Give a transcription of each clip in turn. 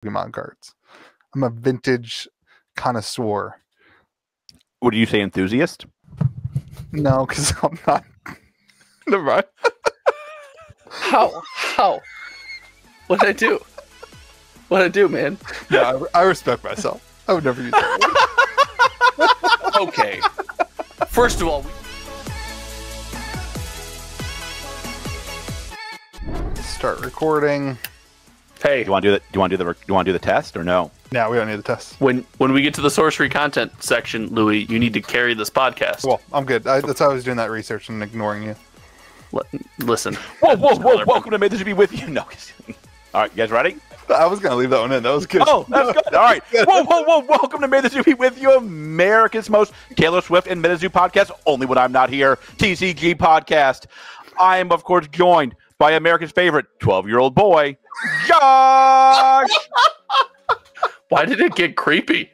Pokemon cards. I'm a vintage connoisseur. Would you say enthusiast? No, because I'm not. Never mind. How? What did I do? What did I do, man? Yeah, I respect myself. I would never use that. Okay. First of all, Start recording. hey, Do you want to do the test or no? No, we don't need the test. when we get to the sorcery content section, Louis, you need to carry this podcast. Well, I'm good. That's why I was doing that research and ignoring you. Listen. Whoa! Welcome to May This Be With You. No. All right, you guys ready? I was going to leave that one in. That was good. Oh, that's good. All right. Whoa! Welcome to May This Be With You, America's most Taylor Swift and Mizzou podcast. Only when I'm not here. TCG podcast. I am, of course, joined by America's favorite 12-year-old boy, Josh. Why did it get creepy?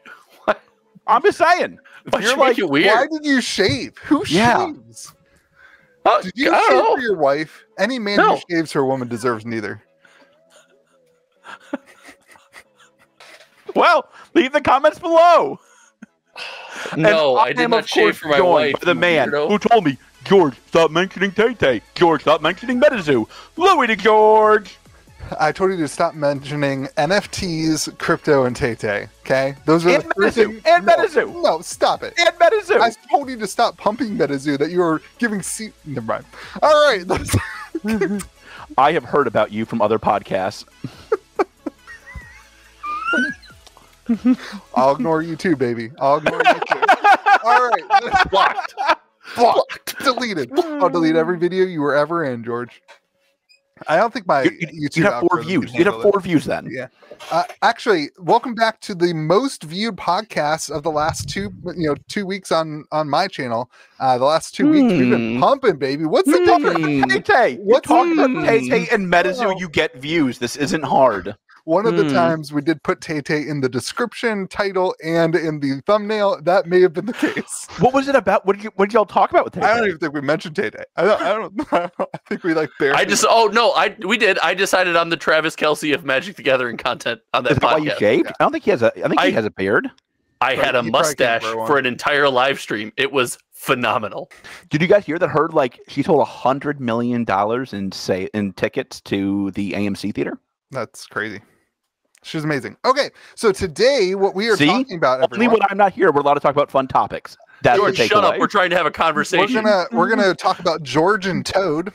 I'm just saying. Why'd you make it weird? Why did you shave? Who shaves? Did you I shave don't know. for your wife? Any man No. who shaves for a woman deserves neither. Well, leave the comments below. No, And I did am, not of shave course, for my joined wife. by the you man weirdo. who told me, George, stop mentioning Tay-Tay. George, stop mentioning Metazoo. Louis to George. I told you to stop mentioning NFTs, crypto, and Tay-Tay. Okay, those are And the three Metazoo. things. And No, Metazoo. No, stop it. And Metazoo. I told you to stop pumping Metazoo. That you were giving Never mind. All right. I have heard about you from other podcasts. I'll ignore you too, baby. I'll ignore you too. All right. Blocked. Deleted. I'll delete every video you were ever in, George. I don't think my YouTube You have 4 algorithm views. can You'd have handle 4 views then. Yeah. Actually, welcome back to the most viewed podcast of the last 2 weeks on my channel. The last 2 weeks we've been pumping, baby. What's the difference? Tay-Tay. You What's talk the- about Tay-Tay and Metazoo, you get views. This isn't hard. One of the times we did put Tay-Tay in the description, title, and in the thumbnail. That may have been the case. What was it about? What did y'all talk about with Tay-Tay? I don't even think we mentioned Tay-Tay. I think we barely. We did. I decided on the Travis Kelce of Magic the Gathering content on that Is that why you podcast. shaved? Yeah. I don't think he has a. I think he has a beard. I had a He probably can't mustache grow one. for an entire live stream. It was phenomenal. Did you guys hear that? Heard she sold $100 million in tickets to the AMC theater. That's crazy. She's amazing. Okay, so today what we are talking about, Only everyone, when I'm not here, we're allowed to talk about fun topics. That's George, the shut up. takeaway. We're trying to have a conversation. we're gonna talk about George and Toad.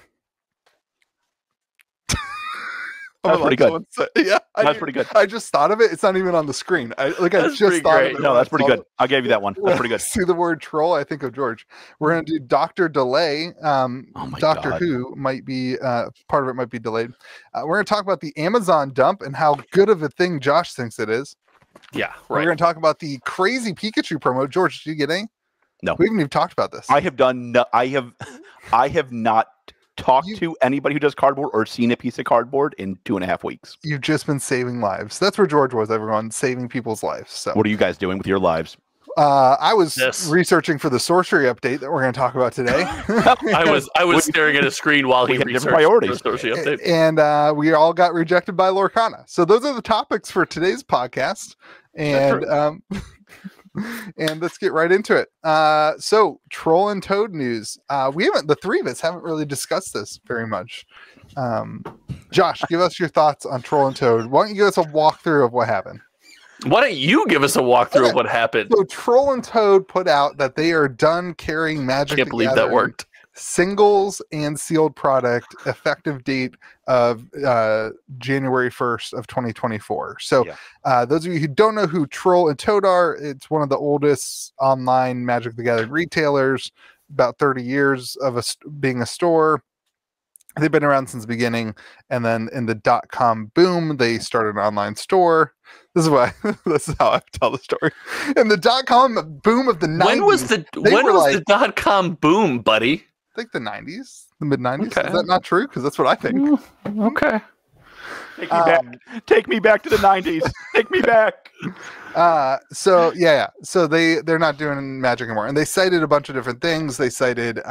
That's pretty good. Yeah, That's pretty good. I just thought of it. It's not even on the screen. I That's just pretty thought great. of it. No, when that's I pretty saw good. it. I'll give you that one. That's pretty good. See the word troll, I think of George. We're gonna do Dr. Delay. Oh my Doctor God. Who might be part of it might be delayed. We're gonna talk about the Amazon dump and how good of a thing Josh thinks it is. Yeah, We're right. gonna talk about the crazy Pikachu promo. George, did you get any? No. We haven't even talked about this. I have done. I have not talked to anybody who does cardboard or seen a piece of cardboard in 2.5 weeks. You've just been saving lives. That's where George was, everyone, saving people's lives. So What are you guys doing with your lives? I was Yes. researching for the sorcery update that we're going to talk about today. I was staring at a screen while he We had different researched priorities. the sorcery update. And we all got rejected by Lorcana. So those are the topics for today's podcast. And and let's get right into it. So Troll and Toad news. The three of us haven't really discussed this very much. Josh, give us your thoughts on Troll and Toad. Why don't you give us a walkthrough of what happened? Why don't you give us a walkthrough of what happened? So Troll and Toad put out that they are done carrying Magic. Can't believe that Gathering worked. Singles and sealed product, effective date of January 1st of 2024. So those of you who don't know who Troll and Toad are, it's one of the oldest online Magic the Gathering retailers, about 30 years of being a store. They've been around since the beginning, and then in the .com boom, they started an online store. This is how I tell the story. In the .com boom of the 90s. When was the .com boom, buddy? I think the 90s, the mid 90s. Okay. Is that not true? Because that's what I think. Okay. Take me back. Take me back to the 90s. Take me back. So they're not doing Magic anymore, and they cited a bunch of different things. They cited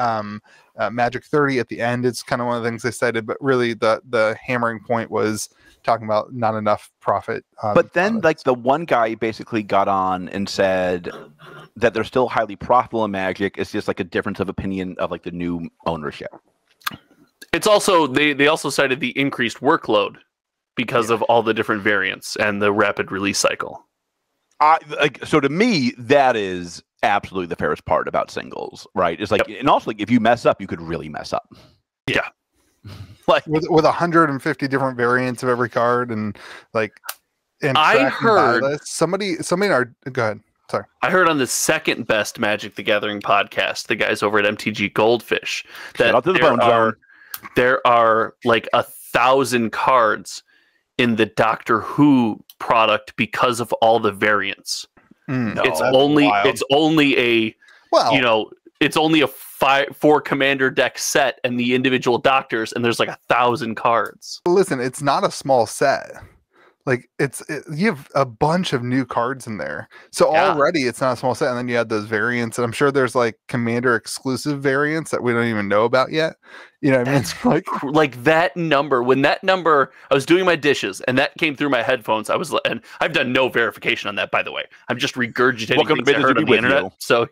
Magic 30 at the end. It's kind of one of the things they cited, but really the hammering point was talking about not enough profit. But then, like, the one guy basically got on and said that they're still highly profitable in Magic. It's just like a difference of opinion of like the new ownership. It's also they also cited the increased workload because of all the different variants and the rapid release cycle. So to me, that is absolutely the fairest part about singles, right? It's like, and also like if you mess up, you could really mess up. Yeah. Like with 150 different variants of every card and like, and I heard somebody go ahead. Sorry. I heard on the second best Magic the Gathering podcast, the guys over at MTG Goldfish, that there are like 1,000 cards in the Doctor Who product because of all the variants. It's only a 4 commander deck set and the individual doctors, and there's like 1,000 cards. Listen, it's not a small set. Like you have a bunch of new cards in there, so already it's not a small set. And then you had those variants, and I'm sure there's like commander exclusive variants that we don't even know about yet. You know what I mean? It's like that number. When that number, I was doing my dishes, and that came through my headphones. And I've done no verification on that, by the way. I'm just regurgitating things I heard on the internet. So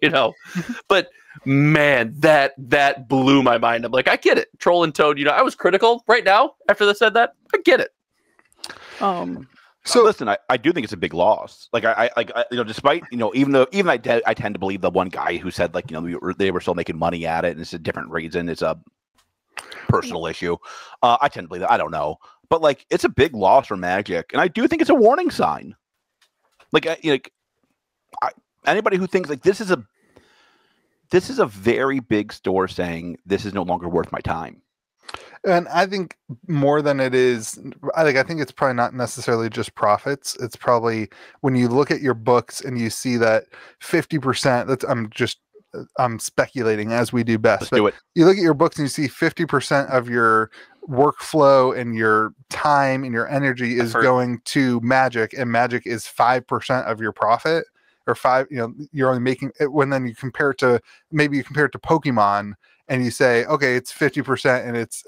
but man, that blew my mind. I'm like, I get it. Troll and Toad. I was critical right now after they said that. I get it. So listen, I do think it's a big loss. Like I despite even I tend to believe the one guy who said like they were still making money at it, and it's a different reason. It's a personal issue. I tend to believe that. I don't know, but like it's a big loss for Magic, and I do think it's a warning sign. Anybody who thinks like this is a very big store saying this is no longer worth my time. And I think more than it is, I think it's probably not necessarily just profits. It's probably when you look at your books and you see that 50%, I'm speculating as we do best. Let's do it. You look at your books and you see 50% of your workflow and your time and your energy is going to Magic, and Magic is 5% of your profit, or 5, you're only making it when then you compare it to Pokemon. And you say, okay, it's 50%, and it's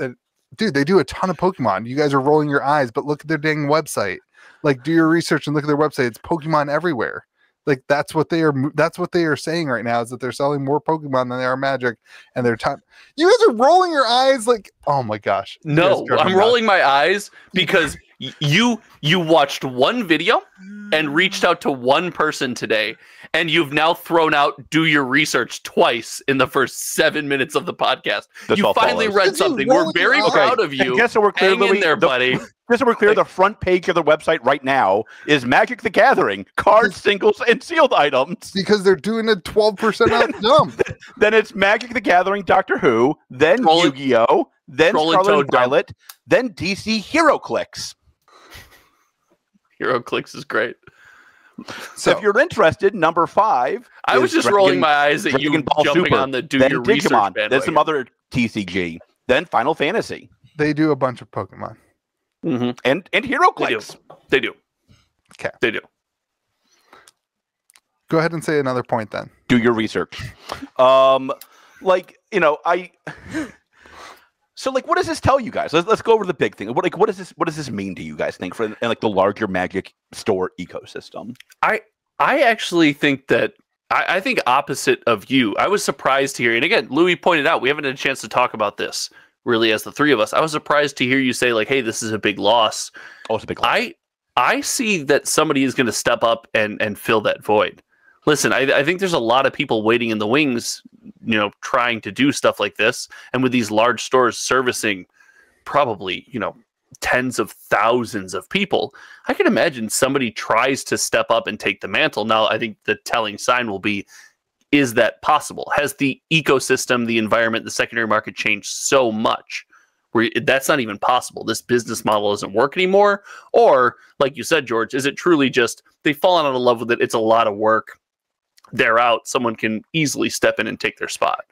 dude, they do a ton of Pokemon. You guys are rolling your eyes, but look at their dang website. Like, do your research and look at their website. It's Pokemon everywhere. Like that's what they are saying right now, is that they're selling more Pokemon than they are Magic, and their time. You guys are rolling your eyes like, oh my gosh. No, I'm rolling my eyes because you watched one video and reached out to one person today, and you've now thrown out do your research twice in the first 7 minutes of the podcast. You finally read something. We're very proud of you. Guess so we're clear, Hang in there, buddy. Just so we're clear, the front page of the website right now is Magic the Gathering, cards, singles, and sealed items. Because they're doing a 12% off dump. Then it's Magic the Gathering, Doctor Who, then Yu-Gi-Oh, then Scarlet and Violet, then DC HeroClix. HeroClix is great. So if you're interested, number 5. I was just rolling my eyes at you jumping on the do your research bandwagon. Then some other TCG. Then Final Fantasy. They do a bunch of Pokemon. Mm-hmm. And HeroClix. They do. Okay. They do. Go ahead and say another point then. Do your research. So what does this tell you guys? Let's go over the big thing. What does this mean to you guys think for the larger Magic store ecosystem? I actually think that I think opposite of you. I was surprised to hear, and again, Louis pointed out we haven't had a chance to talk about this really as the three of us. I was surprised to hear you say like, "Hey, this is a big loss." Oh, it's a big loss. I see that somebody is going to step up and fill that void. Listen, I think there's a lot of people waiting in the wings, trying to do stuff like this. And with these large stores servicing probably, tens of thousands of people, I can imagine somebody tries to step up and take the mantle. Now, I think the telling sign will be, is that possible? Has the ecosystem, the environment, the secondary market changed so much where that's not even possible? This business model doesn't work anymore? Or, like you said, George, is it truly just they've fallen out of love with it? It's a lot of work. They're out. Someone can easily step in and take their spot.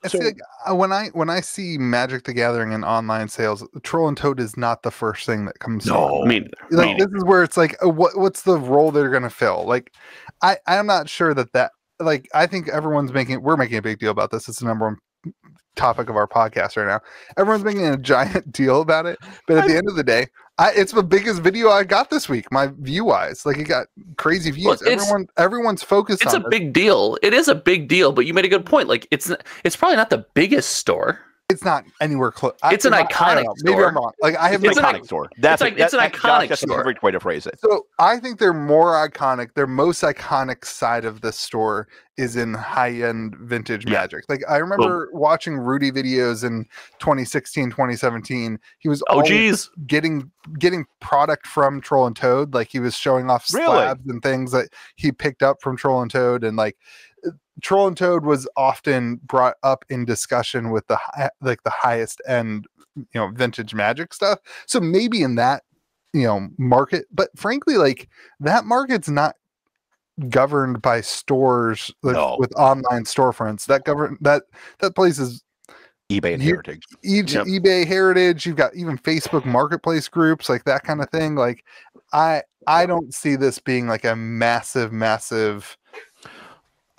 I feel like when I see Magic the Gathering in online sales, Troll and Toad is not the first thing that comes. No, to mind. Like this is where it's like, what's the role they're going to fill? Like, I'm not sure that like I think we're making a big deal about this. It's the number one topic of our podcast right now. Everyone's making a giant deal about it, but at the end of the day, it's the biggest video I got this week. My view wise, like it got crazy views. Well, everyone's focused. It's a big deal. It is a big deal, but you made a good point. Like it's probably not the biggest store. It's not anywhere close. It's an iconic store. Maybe I'm wrong. Like I have it's an iconic store. It's an iconic store. That's a great way to phrase it. So I think they're more iconic. Their most iconic side of this store is in high-end vintage Magic. Like I remember watching Rudy videos in 2016, 2017. He was getting product from Troll and Toad. Like he was showing off slabs and things that he picked up from Troll and Toad, and like Troll and Toad was often brought up in discussion with the highest end, vintage Magic stuff. So maybe in that, market, but frankly, like that market's not governed by stores with online storefronts. That place is eBay and Heritage. eBay Heritage. You've got even Facebook Marketplace groups, like that kind of thing. Like I don't see this being like a massive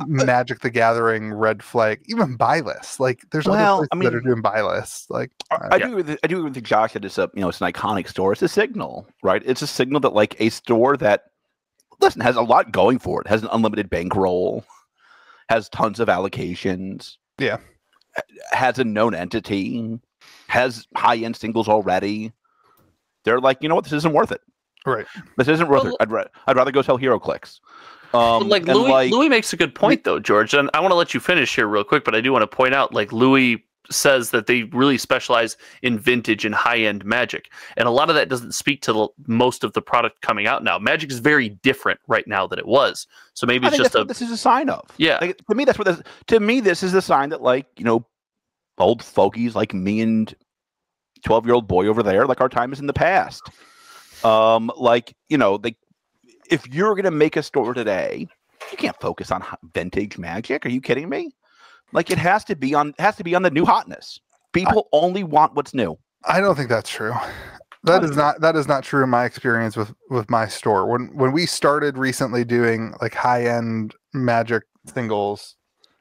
Magic the Gathering red flag, even buy lists. Like there's other places that are doing buy lists. Like I do agree with Josh that it's it's an iconic store. It's a signal, right? It's a signal that like a store that has a lot going for it, has an unlimited bankroll, has tons of allocations, has a known entity, has high end singles already. They're like, you know what, this isn't worth it. Right. This isn't worth it. I'd rather go sell hero clicks. Louis makes a good point though, George, and I want to let you finish here real quick, but I do want to point out, like Louis says that they really specialize in vintage and high-end Magic, and a lot of that doesn't speak to most of the product coming out now. Magic is very different right now than it was, so maybe it's just this is a sign of. Yeah, like, to me this is a sign that like old fogies like me and 12-year-old boy over there, like our time is in the past. If you're going to make a store today, you can't focus on vintage Magic. Are you kidding me? Like it has to be on the new hotness. People only want what's new. I don't think that's true. That is not true in my experience with my store. When we started recently doing like high-end Magic singles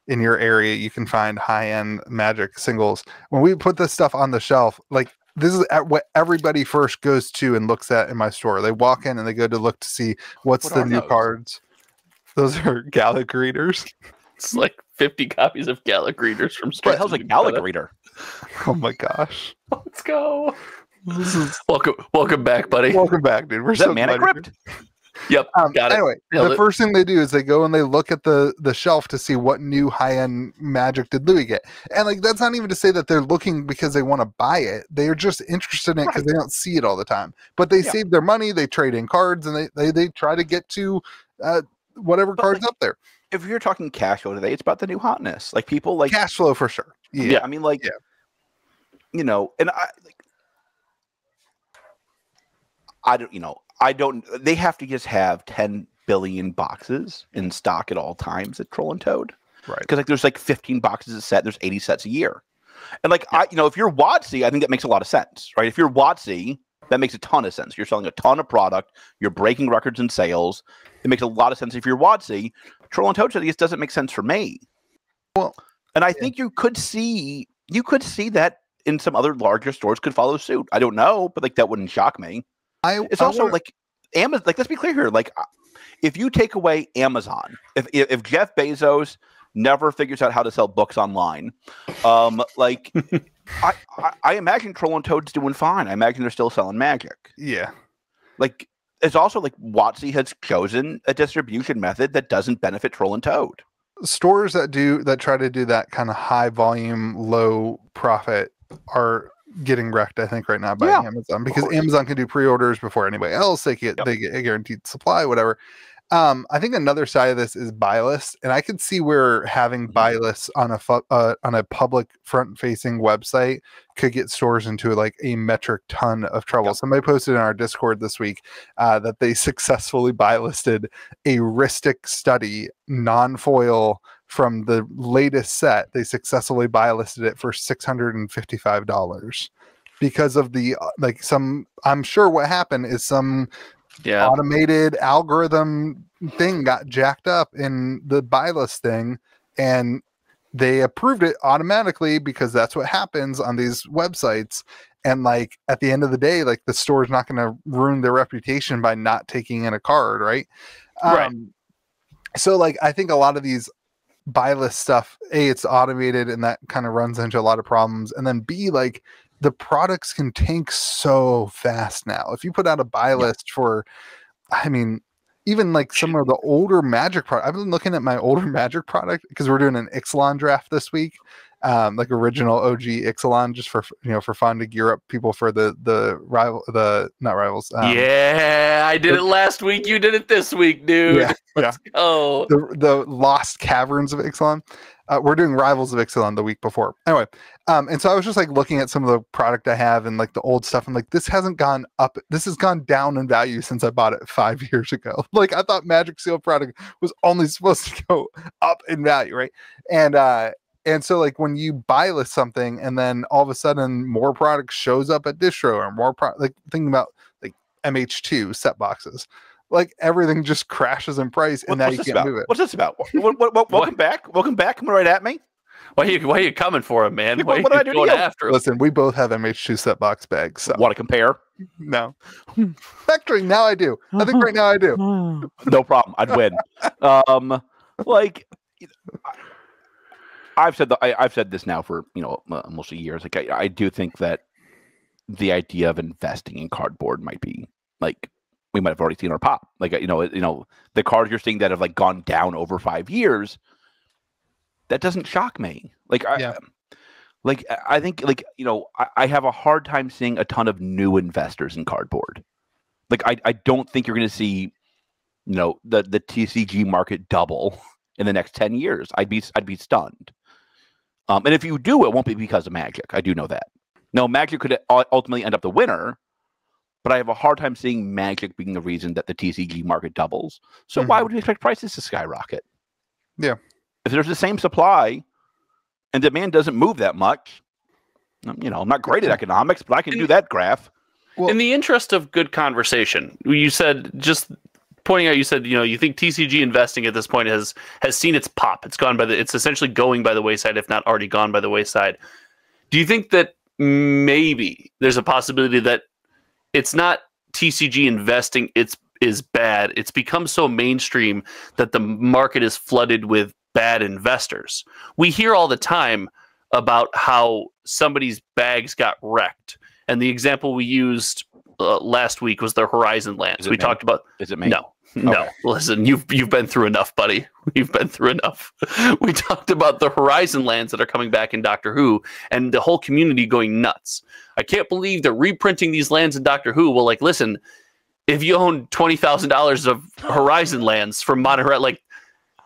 in your area, you can find high-end Magic singles. When we put this stuff on the shelf, like this is what everybody first goes to and looks at in my store. They walk in and they go to look to see what's the new cards. Those are Gallic readers. It's like 50 copies of Gallic readers from What the hell's a Gallic reader? Oh my gosh. Let's go. Welcome back, buddy. Welcome back, dude. Is that Mana Crypt? Yep. Got it. Anyway, the first thing they do is they go and they look at the shelf to see what new high-end Magic did Louis get. And like that's not even to say that they're looking because they want to buy it. They are just interested in it because they don't see it all the time. But they save their money, they trade in cards, and they try to get to whatever cards up there. If you're talking cash flow today, it's about the new hotness. Like people like cash flow for sure. Yeah. I mean, like and I don't. They have to just have 10 billion boxes in stock at all times at Troll and Toad, right? Because like there's like 15 boxes a set. There's 80 sets a year, and like if you're WotC, I think that makes a lot of sense, right? If you're WotC, that makes a ton of sense. You're selling a ton of product. You're breaking records in sales. It makes a lot of sense if you're WotC. Troll and Toad just doesn't make sense for me. Well, and I think you could see that in some other larger stores could follow suit. I don't know, but like that wouldn't shock me. It's also like Amazon. Like, let's be clear here. Like, if you take away Amazon, if Jeff Bezos never figures out how to sell books online, I imagine Troll and Toad's doing fine. I imagine they're still selling Magic. Yeah. Like, it's also like WotC has chosen a distribution method that doesn't benefit Troll and Toad. Stores that try to do that kind of high volume, low profit are getting wrecked, I think, right now by Amazon, because Amazon can do pre-orders before anybody else. They get a guaranteed supply, whatever. I think another side of this is buy lists, and I could see where having buy lists on a public front-facing website could get stores into like a metric ton of trouble. Yep. Somebody posted in our Discord this week that they successfully buy listed a Ristic Study non-foil from the latest set, they successfully buy listed it for $655 because of the I'm sure what happened is some automated algorithm thing got jacked up in the buy list thing, and they approved it automatically because that's what happens on these websites. And like at the end of the day, like the store's not going to ruin their reputation by not taking in a card, right? So like I think a lot of these buy list stuff, A, it's automated and that kind of runs into a lot of problems, and then B, like the products can tank so fast now. If you put out a buy list for, I mean, even like some of the older Magic product, I've been looking at my older Magic product because we're doing an Ixalan draft this week, like original OG Ixalan, just for for fun, to gear up people for the not rivals. I did it last week. You did it this week, dude. Let's go. The Lost Caverns of Ixalan. We're doing Rivals of Ixalan the week before. Anyway, and so I was just like looking at some of the product I have and like the old stuff. I'm like, this hasn't gone up. This has gone down in value since I bought it 5 years ago. Like I thought Magic Seal product was only supposed to go up in value, right? And so like when you buy list something and then all of a sudden more product shows up at distro or more like thinking about like MH2 set boxes. Like everything just crashes in price, and now you can't move it. What's this about? Welcome back. Welcome back. Coming right at me. Why are you coming for him, man? What did I do to you? After him? Listen, we both have MH2 set box bags. So. Want to compare? No. Actually, now I do. I think right now I do. No problem. I'd win. Like I've said this now for almost a year. Like I do think that the idea of investing in cardboard might be like. We might have already seen our pop. Like, the cards you're seeing that have like gone down over 5 years, that doesn't shock me. Like, I think I have a hard time seeing a ton of new investors in cardboard. Like, I don't think you're going to see, the TCG market double in the next 10 years. I'd be stunned. And if you do, it won't be because of Magic. I do know that. No, Magic could ultimately end up the winner. But I have a hard time seeing Magic being the reason that the TCG market doubles. So why would we expect prices to skyrocket? Yeah. If there's the same supply and demand doesn't move that much, I'm not great at economics, but I can do that graph. Well, in the interest of good conversation, you said, just pointing out, you said, you think TCG investing at this point has seen its pop. It's essentially going by the wayside, if not already gone by the wayside. Do you think that maybe there's a possibility that it's not TCG investing is bad. It's become so mainstream that the market is flooded with bad investors. We hear all the time about how somebody's bags got wrecked. And the example we used last week was the Horizon lands. We talked about... Is it me? No. No, listen, you've been through enough, buddy. You've been through enough. We talked about the Horizon lands that are coming back in Doctor Who and the whole community going nuts. I can't believe they're reprinting these lands in Doctor Who. Well, like, listen, if you own $20,000 of Horizon lands from Modern Horizon, like,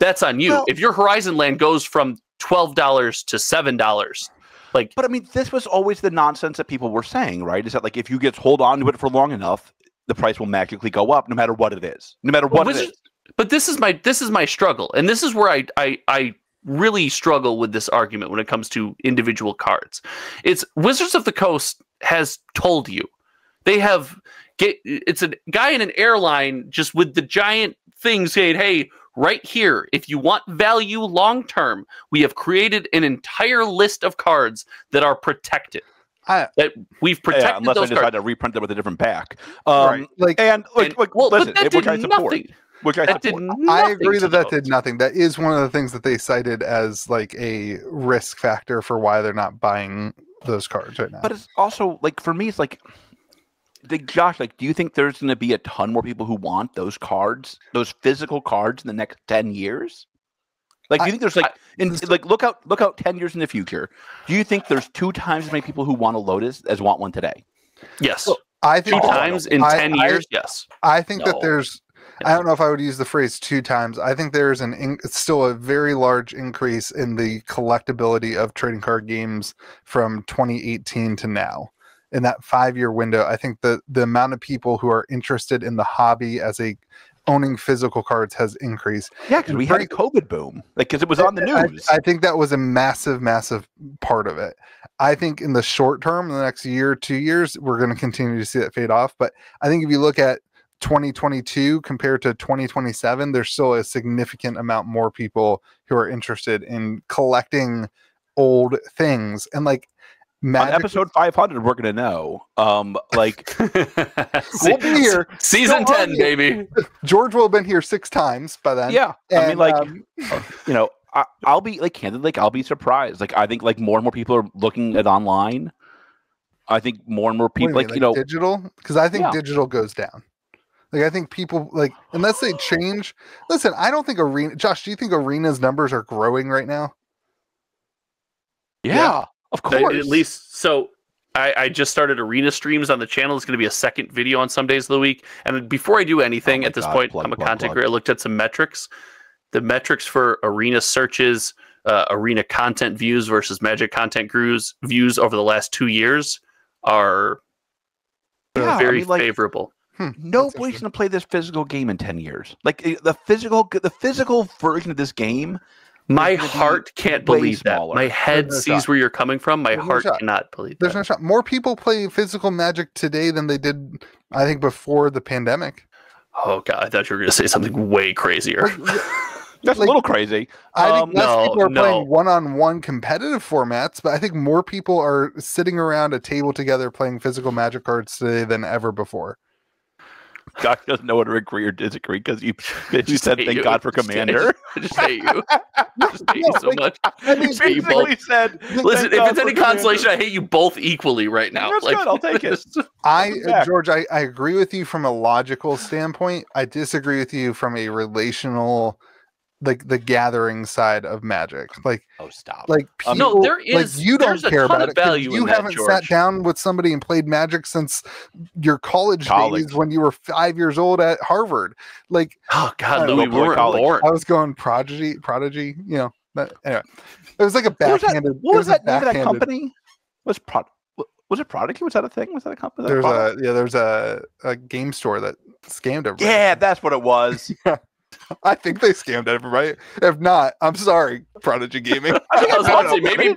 that's on you. Well, if your Horizon land goes from $12 to $7, like... But, I mean, this was always the nonsense that people were saying, right? Is that, like, if you get hold on to it for long enough, the price will magically go up no matter what it is. No matter what it is. But this is my struggle. And this is where I really struggle with this argument when it comes to individual cards. It's Wizards of the Coast has told you. It's a guy in an airline just with the giant thing saying, hey, right here, if you want value long term, we have created an entire list of cards that are protected. That we've protected unless those I decide cards. to reprint them with a different back. Right. Listen, which I support. I agree that did nothing. That is one of the things that they cited as like a risk factor for why they're not buying those cards right now. But it's also like, for me, it's like, Josh, like, do you think there's going to be a ton more people who want those cards, those physical cards, in the next 10 years? Like, do you think there's look out 10 years in the future? Do you think there's 2 times as many people who want a Lotus as want one today? Yes. Well, I think 2 times in 10 years. Yes. I think that there's. I don't know if I would use the phrase 2 times. I think there's it's still a very large increase in the collectability of trading card games from 2018 to now. In that 5-year window, I think the amount of people who are interested in the hobby as a owning physical cards has increased. Yeah, because we had a COVID boom, because it was on the news. I think that was a massive part of it. I think in the short term, in the next year, 2 years, we're going to continue to see that fade off. But I think if you look at 2022 compared to 2027, there's still a significant amount more people who are interested in collecting old things. And like Magic, on episode 500, we're going to know. We'll be here. Season 10, baby. George will have been here 6 times by then. Yeah. And, I mean, I'll be candid, I'll be surprised. I think more and more people are looking at online. I think more and more people digital, because I think digital goes down. I think people unless they change. Listen, I don't think Arena. Josh, do you think Arena's numbers are growing right now? Yeah, of course. At least so. I just started Arena streams on the channel. It's going to be a second video on some days of the week. And before I do anything at this point, I'm a content creator. I looked at some metrics. The metrics for Arena searches, Arena content views versus Magic content views over the last 2 years are very favorable. Nobody's going to play this physical game in 10 years. The physical version of this game. My heart can't believe that. My head sees where you're coming from. My heart cannot believe that. There's no shot. More people play physical Magic today than they did, I think, before the pandemic. Oh, God. I thought you were going to say something way crazier. That's a little crazy. I think less people are playing one-on-one competitive formats, but I think more people are sitting around a table together playing physical Magic cards today than ever before. Josh doesn't know whether to agree or disagree because you said thank God for Commander. I just hate you. I just hate you so much. I mean, basically said, listen, if it's any consolation, I hate you both equally right now. That's good. I'll take it. George, I agree with you from a logical standpoint. I disagree with you from a relational, the gathering side of Magic. Stop. People, no, there is. You don't care about it. You haven't George. Sat down with somebody and played Magic since your college days when you were 5 years old at Harvard. Oh God, Louis, we weren't born. I was going prodigy. Anyway, it was like a backhanded. What was that name of that company? Was it Prodigy? Was that a thing? Was that a company? There's a game store that scammed everybody. Yeah, that's what it was. I think they scammed everybody. If not, I'm sorry, Prodigy Gaming. I was about to say maybe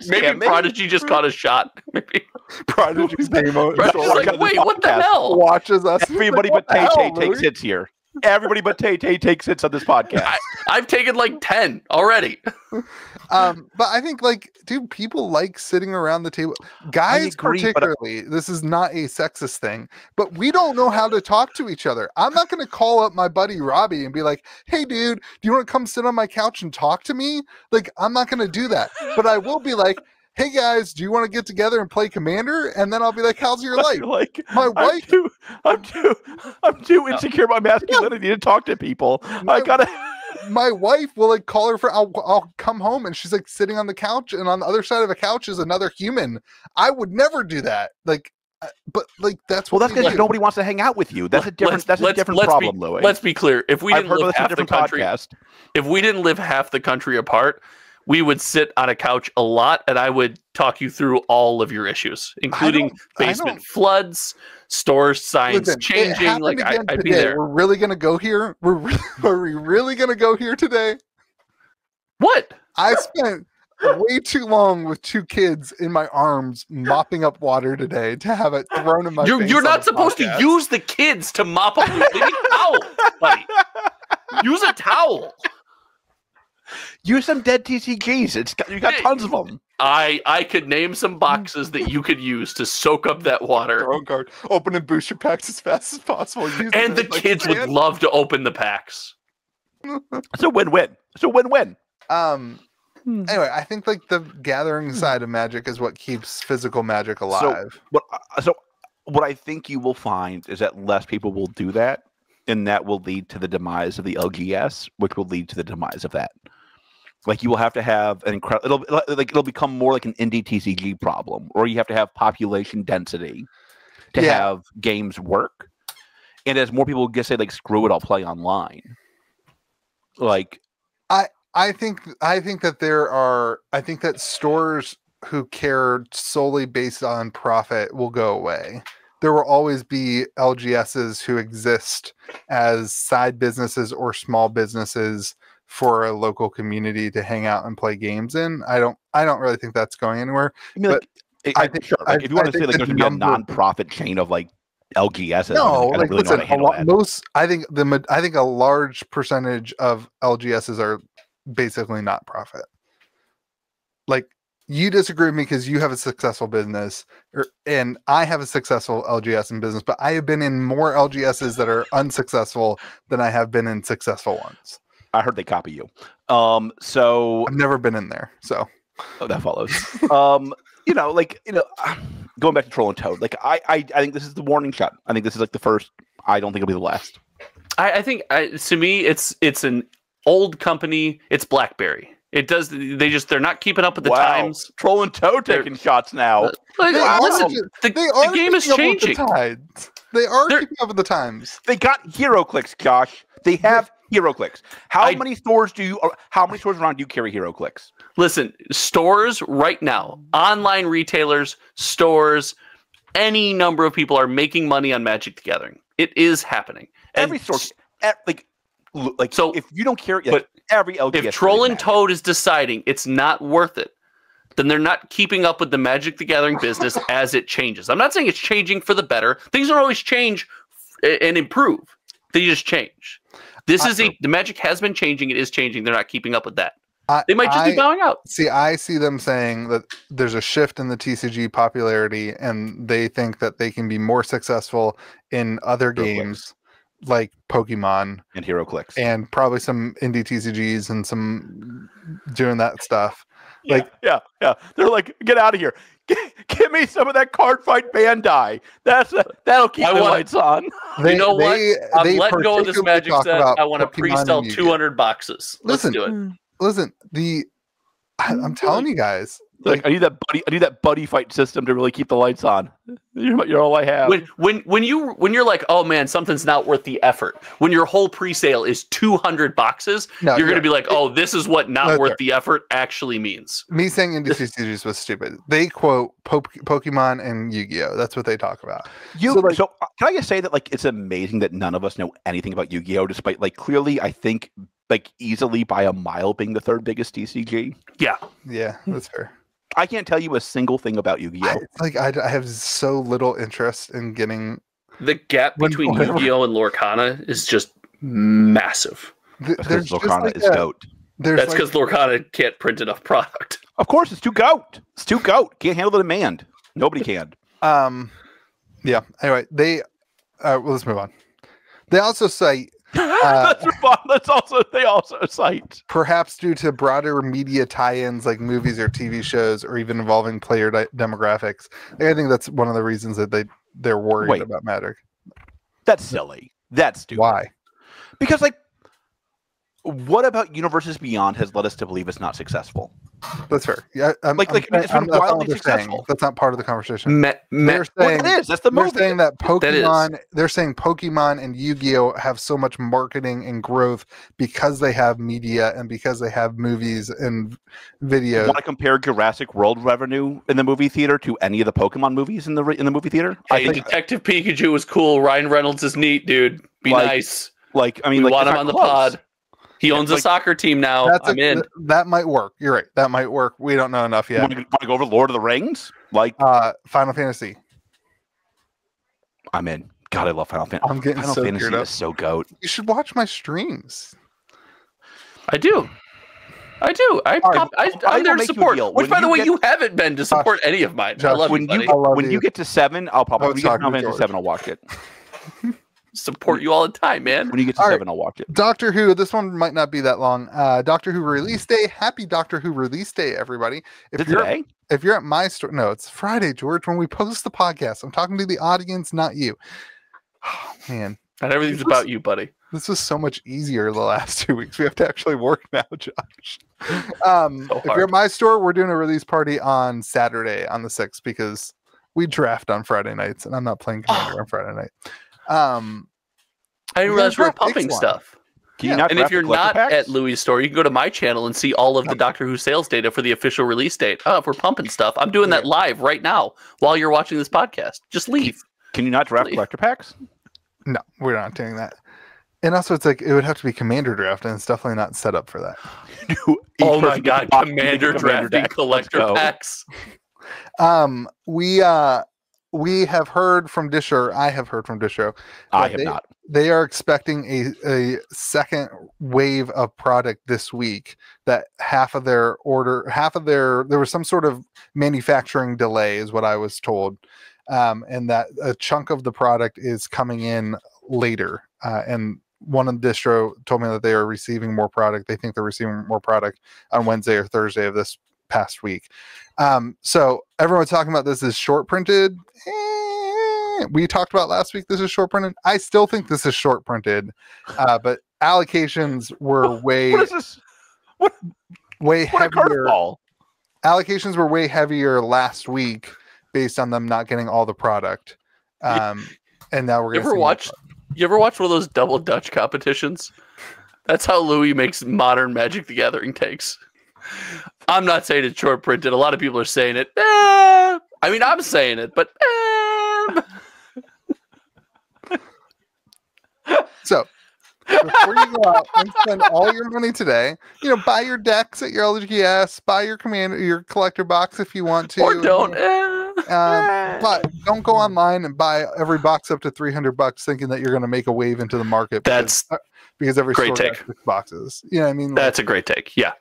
Prodigy just caught a shot. Maybe Prodigy's game. Wait, what the hell? Watches us. Everybody but Tay takes hits here. Everybody but Tay takes hits on this podcast. I've taken 10 already. But I think dude, people like sitting around the table. Guys, particularly, this is not a sexist thing, but we don't know how to talk to each other. I'm not going to call up my buddy Robbie and be like, "Hey, dude, do you want to come sit on my couch and talk to me?" I'm not going to do that, but I will be like, "Hey guys, do you want to get together and play Commander?" And then I'll be like, "How's your life?" My wife, I'm too insecure about masculinity to talk to people. My wife will call her for. I'll come home and she's sitting on the couch, and on the other side of the couch is another human. I would never do that. But that's that's because nobody wants to hang out with you. That's a different. That's a different problem, Louis. Let's be clear. If we didn't live half the country, if we didn't live half the country apart, we would sit on a couch a lot, and I would talk you through all of your issues, including basement floods, store signs changing. I'd be there. We're really gonna go here. Are we really gonna go here today? What? I spent way too long with 2 kids in my arms mopping up water today to have it thrown in my face. You're not supposed to use the kids to mop up your towel, buddy. Use a towel. Use some dead TCGs. You got tons of them. I could name some boxes that you could use to soak up that water. Throne card. Open and boost your packs as fast as possible. And the kids would love to open the packs. It's a win-win. Anyway, I think the gathering side of Magic is what keeps physical Magic alive. So what I think you will find is that less people will do that, and that will lead to the demise of the LGS, which will lead to the demise of that. You will have to have an incredible. It'll become more like an indie TCG problem, or you have to have population density to have games work. And as more people say screw it, I'll play online. I think that stores who care solely based on profit will go away. there will always be LGSs who exist as side businesses or small businesses for a local community to hang out and play games in. I don't really think that's going anywhere. I mean, but I think sure. Like, if you want to say like there's going to be a non-profit chain of like LGSs, no, I don't really know how to handle that. I think a large percentage of LGSs are basically not profit. Like, you disagree with me because you have a successful business, and I have a successful LGS in business, but I have been in more LGSs that are unsuccessful than I have been in successful ones. I heard they copy you. So I've never been in there, so that follows. Going back to Troll and Toad, like I think this is the warning shot. I think this is like the first. I don't think it'll be the last. I think to me, it's an old company. It's BlackBerry. It does. They're not keeping up with the times. Troll and Toad taking shots now. The game is changing. They are keeping up with the times. They got HeroClix, Josh. They have HeroClix. How many stores around do you carry HeroClix? Listen, stores right now, online retailers, stores, any number of people are making money on Magic the Gathering. It is happening. Every store, so if you don't carry, but every LGS. If Troll and Toad is deciding it's not worth it, then they're not keeping up with the Magic the Gathering business as it changes. I'm not saying it's changing for the better. Things don't always change and improve. They just change. The Magic has been changing. It is changing. They're not keeping up with that. They might just be bowing out. I see them saying that there's a shift in the TCG popularity, and they think that they can be more successful in other games like Pokemon and HeroClix, and probably some indie TCGs and some doing that stuff. Yeah. They're like, get out of here. Give me some of that card fight Bandai. That'll keep the lights on. You know what? I'm letting go of this Magic set. I want to pre-sell 200 boxes. Let's do it. Listen, I'm telling you guys. Like, I need that buddy fight system to really keep the lights on. You're all I have. When you're like, oh man, something's not worth the effort. When your whole pre-sale is 200 boxes, you're going to be like, oh, this is what not worth the effort actually means. Me saying indie TCGs was stupid. They quote Pokemon and Yu-Gi-Oh. That's what they talk about. So can I just say that like it's amazing that none of us know anything about Yu-Gi-Oh, despite like clearly I think like easily by a mile being the third biggest TCG. Yeah, that's fair. I can't tell you a single thing about Yu-Gi-Oh. I have so little interest in getting the gap between Yu-Gi-Oh and Lorcana is just massive. Because Lorcana is goat. That's because Lorcana can't print enough product. Of course, it's too goat. It's too goat. Can't handle the demand. Nobody can. Yeah. Anyway, they. Let's move on. They also cite. They also cite perhaps due to broader media tie-ins like movies or TV shows or even involving player demographics. I think that's one of the reasons that they're worried about Magic. That's silly. That's stupid. Why? Because like, what about Universes Beyond has led us to believe it's not successful? That's fair. Yeah, it's been wildly successful. That's not part of the conversation. They're saying it is. That's the movie. They're saying that Pokemon. They're saying Pokemon and Yu-Gi-Oh have so much marketing and growth because they have media and because they have movies and videos. Want to compare Jurassic World revenue in the movie theater to any of the Pokemon movies in the movie theater? Hey, Detective Pikachu was cool. Ryan Reynolds is neat, dude. Be nice. We want him on the pod. He owns a soccer team now. I'm in. That might work. You're right. That might work. We don't know enough yet. Want to go over Lord of the Rings? Like Final Fantasy. I'm in. God, I love Final Fantasy. I'm getting Final Fantasy is so goat. You should watch my streams. I do. I'm there to support. Which, by the way, you haven't been to support any of mine. Josh, I love you, buddy. When you get to 7, I'll probably when you get to Final Fantasy 7, I'll watch it. Support you all the time, man. When you get to 7, I'll watch it. Doctor Who, this one might not be that long. Doctor Who release day. Happy Doctor Who release day, everybody. If you're at my store, no, it's Friday, George, when we post the podcast. I'm talking to the audience, not you. Oh, man. Not everything's about you, buddy. This was so much easier the last 2 weeks. We have to actually work now, Josh. If you're at my store, we're doing a release party on Saturday on the 6th because we draft on Friday nights, and I'm not playing Commander on Friday night. I didn't realize we were pumping stuff. And if you're not at Louis' store, you can go to my channel and see all of the Doctor Who sales data for the official release date. Oh, if we're pumping stuff, I'm doing that live right now while you're watching this podcast. Just leave. Can you not draft collector packs? No, we're not doing that. And also, it's like it would have to be commander draft, and it's definitely not set up for that. Oh my god, commander drafting collector packs. We have heard from Disher. I have heard from Disher. I have not. They are expecting a second wave of product this week. That there was some sort of manufacturing delay, is what I was told, and that a chunk of the product is coming in later. And one of the distro told me that they are receiving more product. They think they're receiving more product on Wednesday or Thursday of this past week. So everyone's talking about this is short printed. We talked about last week this is short printed. I still think this is short printed, but allocations were way heavier. Allocations were way heavier last week based on them not getting all the product. And now we're gonna You ever watch one of those double Dutch competitions? That's how Louis makes modern Magic the Gathering takes. I'm not saying it's short printed. A lot of people are saying it. I mean, I'm saying it, but. So, before you go out and spend all your money today, buy your decks at your LGS, buy your collector box if you want to, or don't. But don't go online and buy every box up to $300 thinking that you're going to make a wave into the market. That's because every great store take. got 6 boxes. You know what I mean? That's a great take. Yeah.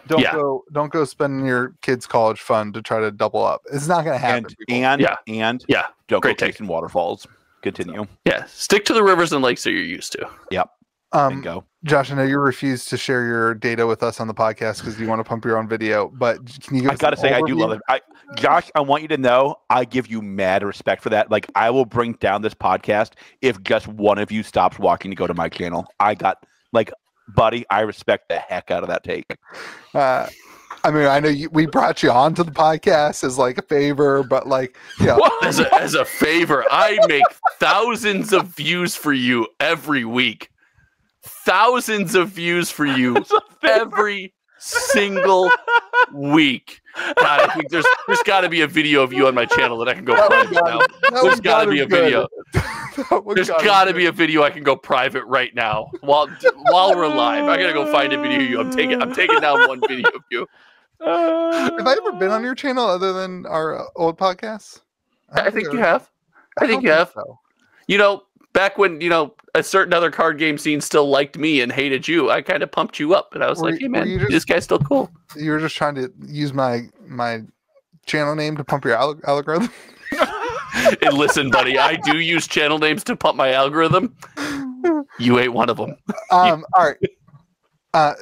Don't go spending your kids' college fund to try to double up. It's not going to happen. And don't great go chasing waterfalls. Continue. Yeah, stick to the rivers and lakes that you're used to. Yep. Go. Josh, I know you refuse to share your data with us on the podcast because you want to pump your own video, but can you give us I gotta say, I do love it. Josh, I want you to know I give you mad respect for that. Like, I will bring down this podcast if just one of you stops walking to go to my channel. Buddy, I respect the heck out of that take. I mean, I know we brought you on to the podcast as like a favor, but as a favor, I make thousands of views for you every week. Thousands of views for you every single week. God, I think there's got to be a video of you on my channel that I can go private now. There's got to be a video. There's got to be a video I can go private right now while we're live. I gotta go find a video of you. I'm taking down one video of you. Have I ever been on your channel other than our old podcasts? I think you have. I think you have. So. Back when, a certain other card game scene still liked me and hated you, I kind of pumped you up. And I was like, hey, man, this guy's still cool. You were just trying to use my channel name to pump your algorithm? And listen, buddy, I do use channel names to pump my algorithm. You ain't one of them. All right.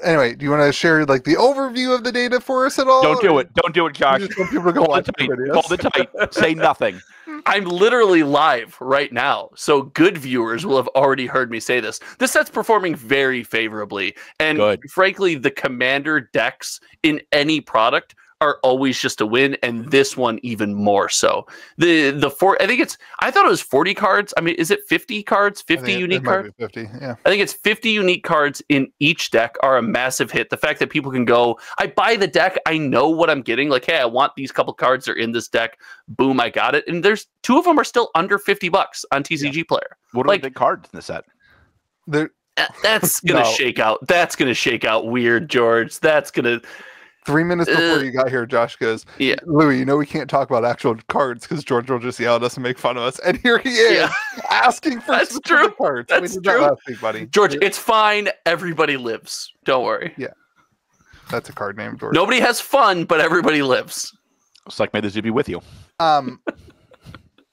Anyway, do you want to share the overview of the data for us at all? Don't do it. Don't do it, Josh. Just want people to go watch the videos. Hold it tight. Say nothing. I'm literally live right now, so good viewers will have already heard me say this. This set's performing very favorably, and frankly, the commander decks in any product are always just a win, and this one even more so. I thought it was 40 cards. I mean, is it 50 cards? 50 unique cards? 50, yeah. I think it's 50 unique cards in each deck are a massive hit. The fact that people can go, I buy the deck, I know what I'm getting. Like, hey, I want these couple cards, they're in this deck. Boom, I got it. And there's 2 of them are still under $50 on TCG Player. What are the big cards in the set? That's gonna shake out. That's gonna shake out weird, George. That's gonna 3 minutes before you got here, Josh goes, yeah, Louis, we can't talk about actual cards because George will just yell at us and make fun of us. And here he is asking for specific cards. That's true. That last week, buddy. George, it's fine. Everybody lives. Don't worry. Yeah. That's a card name, George. Nobody has fun, but everybody lives. It's like, may the zoo be with you.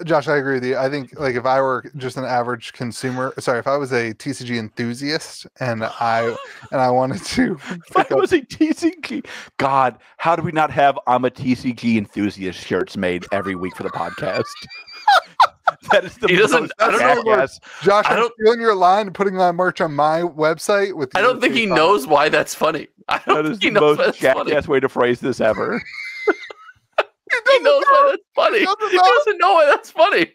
Josh, I agree with you. I think if I were just an average consumer, if I was a TCG enthusiast and I wanted to, if I was a TCG, God, how do we not have I'm a TCG enthusiast shirts made every week for the podcast? That is the I don't know, Josh. I'm stealing your line and putting my merch on my website. I don't think he knows why that's funny. That is the most jackass way to phrase this ever. He knows why that's funny. He doesn't know why that's funny.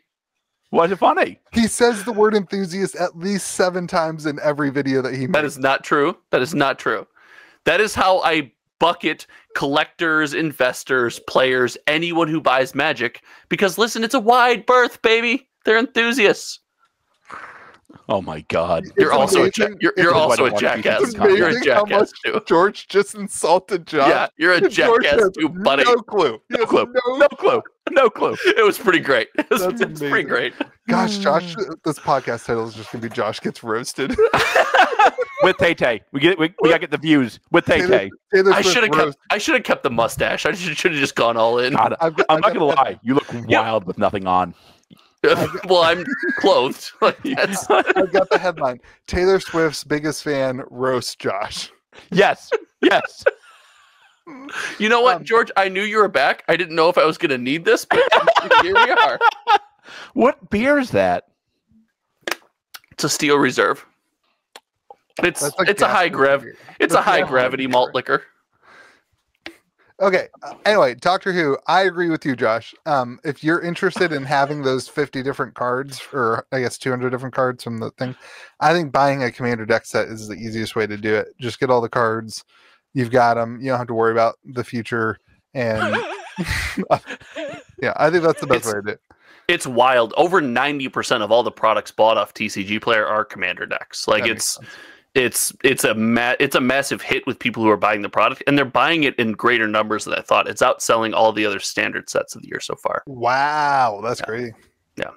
Why is it funny? He says the word enthusiast at least 7 times in every video that he makes. That is not true. That is not true. That is how I bucket collectors, investors, players, anyone who buys Magic, because listen, it's a wide berth, baby. They're enthusiasts. Oh my God! You're also a jackass. You're a jackass too. George just insulted Josh. Yeah, you're a jackass too, buddy. No clue. No clue. It was pretty great. It's pretty great. Gosh, Josh, this podcast title is just gonna be Josh Gets Roasted. With Tay. We gotta get the views with Tay. I should have kept the mustache. I should have just gone all in. God, I'm not gonna lie. You look wild with nothing on. Well, I'm clothed. I've got the headline: Taylor Swift's biggest fan roast Josh. Yes. You know what, George? I knew you were back. I didn't know if I was going to need this, but here we are. What beer is that? It's a Steel Reserve. It's a high gravity malt liquor. Okay. Anyway, Doctor Who, I agree with you, Josh. If you're interested in having those 50 different cards, or I guess 200 different cards from the thing, I think buying a Commander deck set is the easiest way to do it. Just get all the cards. You've got them. You don't have to worry about the future. And yeah, I think that's the best way to do it. It's wild. Over 90% of all the products bought off TCG Player are Commander decks. Like it's a massive hit with people who are buying the product, and they're buying it in greater numbers than I thought. It's outselling all the other standard sets of the year so far. Wow, that's great. Yeah.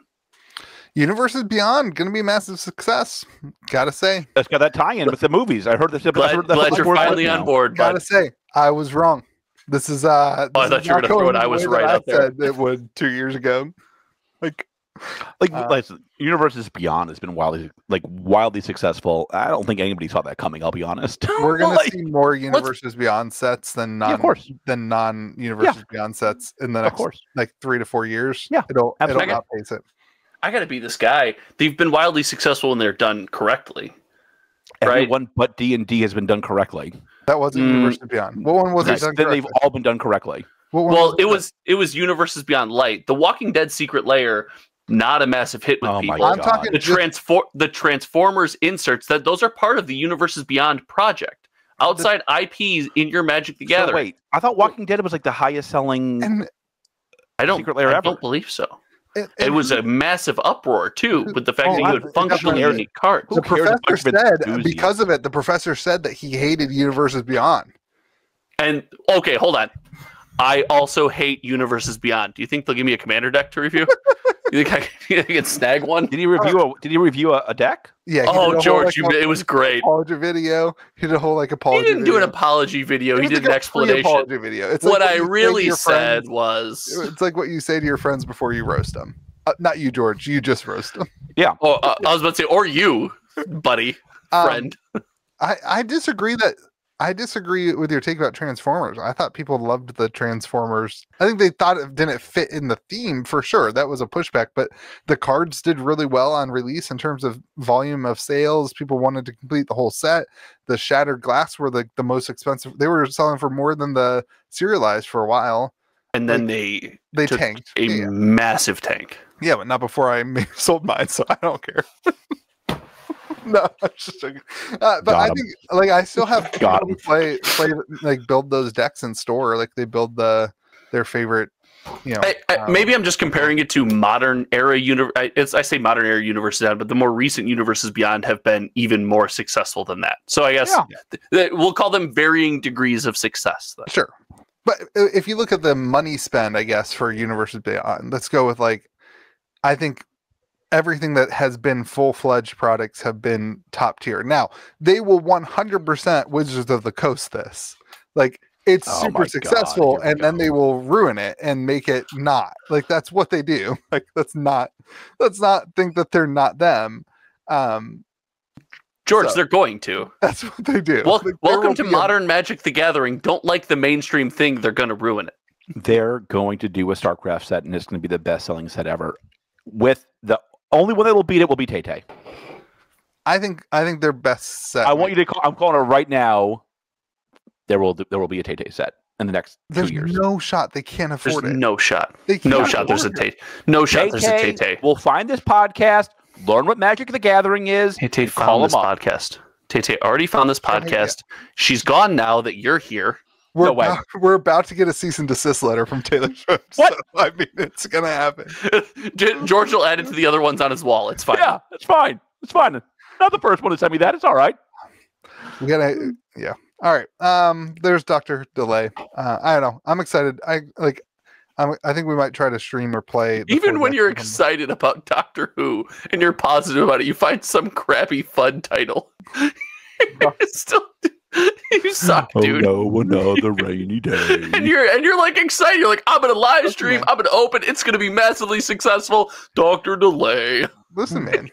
Universes Beyond going to be a massive success. Gotta say. It's got that tie-in with the movies. I heard this. Glad you're finally on board. Gotta say, I was wrong. This is. I thought you were going to throw it. I was right out there. Said it would 2 years ago. Universes Beyond has been wildly successful. I don't think anybody saw that coming. I'll be honest. We're gonna see more Universes Beyond sets than non-Universes Beyond sets in the next 3 to 4 years. Yeah, it'll outpace it. I got to be this guy. They've been wildly successful when they're done correctly. Everyone but D&D has been done correctly. That wasn't Universes Beyond. What one was it done correctly? They've all been done correctly. Well, it was Universes Beyond Light. The Walking Dead Secret Lair, not a massive hit with people. I'm talking the Transformers inserts. Those are part of the Universes Beyond project. Outside IPs in your Magic the Gathering. So wait, I thought Walking Dead was like the highest selling Secret Lair ever. I don't believe so. It was a massive uproar too, with the fact that you would functionally unique cards. The professor said because of it. The professor said that he hated Universes Beyond. And okay, hold on. I also hate Universes Beyond. Do you think they'll give me a Commander deck to review? You think I can snag one? Did he review a deck? Yeah. Oh, George, it was great. Apology video. He did a whole apology. He didn't do an apology video. He did an explanation. Apology video. It's what I really said was. It's like what you say to your friends before you roast them. Not you, George. You just roast them. Yeah. Oh, I was about to say, or you, buddy, friend. I disagree with your take about Transformers. I thought people loved the Transformers. I think they thought it didn't fit in the theme for sure. That was a pushback, but the cards did really well on release in terms of volume of sales. People wanted to complete the whole set. The Shattered Glass were the most expensive. They were selling for more than the serialized for a while. And then they tanked a massive tank. Yeah, but not before I sold mine, so I don't care. No, I'm just joking. But I think I still have people who play build those decks in store. Like they build their favorite. Maybe I'm just comparing it to modern era universe. I say modern era Universes Beyond, but the more recent Universes Beyond have been even more successful than that. So I guess we'll call them varying degrees of success. Then. Sure, but if you look at the money spend, I guess for Universes Beyond, let's go with I think. Everything that has been full-fledged products have been top tier. Now, they will 100% Wizards of the Coast this. It's super successful, and then they will ruin it and make it not. That's what they do. Let's not think that they're not them. George, they're going to. That's what they do. Welcome to modern Magic the Gathering. Don't like the mainstream thing, they're going to ruin it. They're going to do a StarCraft set, and it's going to be the best-selling set ever. With the only one that will beat it will be Tay. I think their best set. I want you to call. I'm calling it right now. There will be a Tay set in the next 2 years. There's no shot. They can't afford it. No shot. No shot. There's a Tay. No shot. There's a Tay. We'll find this podcast. Learn what Magic the Gathering is. Tay found this podcast. Tay already found this podcast. She's gone now that you're here. we're about to get a cease and desist letter from Taylor Swift. What? So, I mean, it's gonna happen. George will add it to the other ones on his wall. It's fine. Yeah, it's fine. It's fine. Not the first one to send me that. It's all right. We gotta, yeah. All right. There's Dr. Delay. I don't know. I'm excited. I think we might try to stream or play. Even when you're excited about Doctor Who and you're positive about it, you find some crappy fun title. It's still, you suck, dude. Oh no, another rainy day. and you're like excited. You're like, I'm gonna live stream. I'm gonna open. It's gonna be massively successful. Dr. Delay. Listen, man.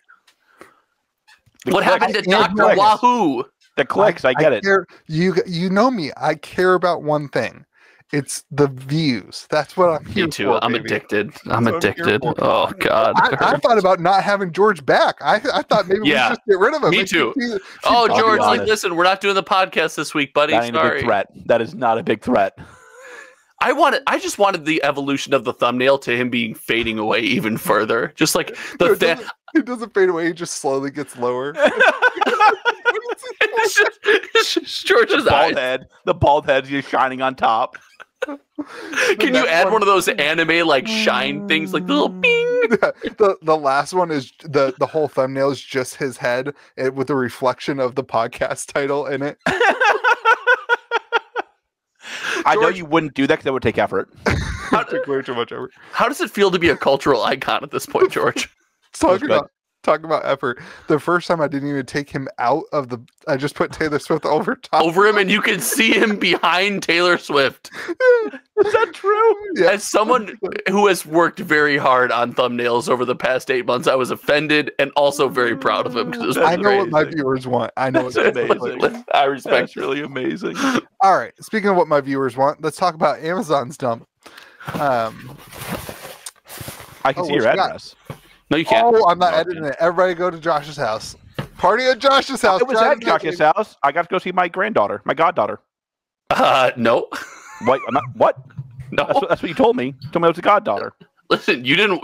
What happened to Dr. Wahoo? The clicks, I get it. You know me. I care about one thing. It's the views. That's what I'm here Me too. for, I'm baby. addicted. I'm addicted. Oh God. I thought about not having George back. I thought maybe we just get rid of him. Me too. Oh, George, like, listen, we're not doing the podcast this week, buddy. That ain't a big threat. That is not a big threat. I just wanted the evolution of the thumbnail to him being fading away even further. Just like it doesn't fade away. It just slowly gets lower. it's just George's bald eyes. head. The bald head's just shining on top. Can you add one of those anime like shine things, like the little bing? The last one is the whole thumbnail is just his head with the reflection of the podcast title in it. I know you wouldn't do that because that would take effort. It took way too much effort. How does it feel to be a cultural icon at this point, George? Talk about effort. The first time I didn't even take him out of the. I just put Taylor Swift over him, and you can see him behind Taylor Swift. Is that true? Yeah. As someone who has worked very hard on thumbnails over the past 8 months, I was offended and also very proud of him. I know what my viewers want. I know it's amazing. I respect. That's really amazing. All right. Speaking of what my viewers want, let's talk about Amazon's dump. I can see your address. No, you can't. Oh, I'm not editing it. Everybody go to Josh's house. Party at Josh's house. It was at Josh's house. I got to go see my goddaughter. No. What? What? No. That's what you told me. You told me it was a goddaughter. Listen, you didn't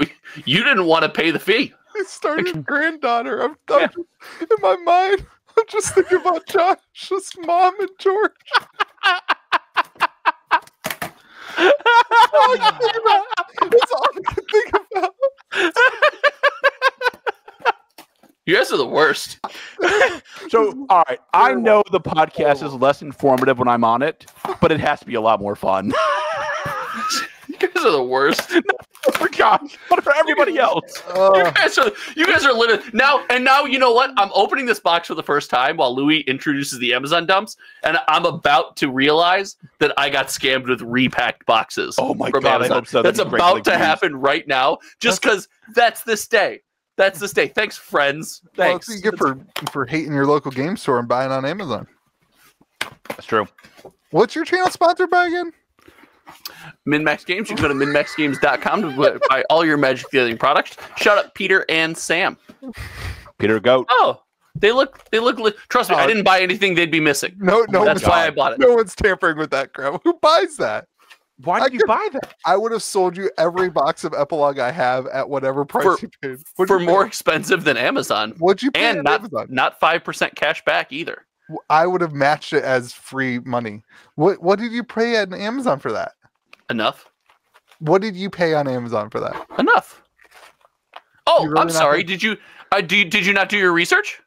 want to pay the fee. It started granddaughter. I'm in my mind. I'm just thinking about Josh's mom and George. That's all I can think about. You guys are the worst. So, all right. I know the podcast is less informative when I'm on it, but it has to be a lot more fun. You guys are the worst. Not for Josh, but for everybody else. You guys are literally now. You know what? I'm opening this box for the first time while Louis introduces the Amazon dumps, and I'm about to realize that I got scammed with repacked boxes. Oh my God! Amazon. I hope so. That's about to happen right now, just because that's this day. That's this day. Thanks, friends. Thanks. Well, that's what you get for hating your local game store and buying on Amazon. That's true. What's your channel sponsored by again? MinMax Games. You can go to minmaxgames.com to buy all your Magic the Gathering products. Shout out Peter and Sam. Peter Goat. Oh, they look. Trust me, I didn't buy anything they'd be missing. No. That's why I bought it. No one's tampering with that crap. Who buys that? Why did you buy that? I would have sold you every box of Epilogue I have at whatever price you paid. For more expensive than Amazon. What'd you pay and not 5% cash back either. I would have matched it as free money. What did you pay on Amazon for that? Enough. What did you pay on Amazon for that? Enough. Oh, really I'm sorry. Did you not do your research?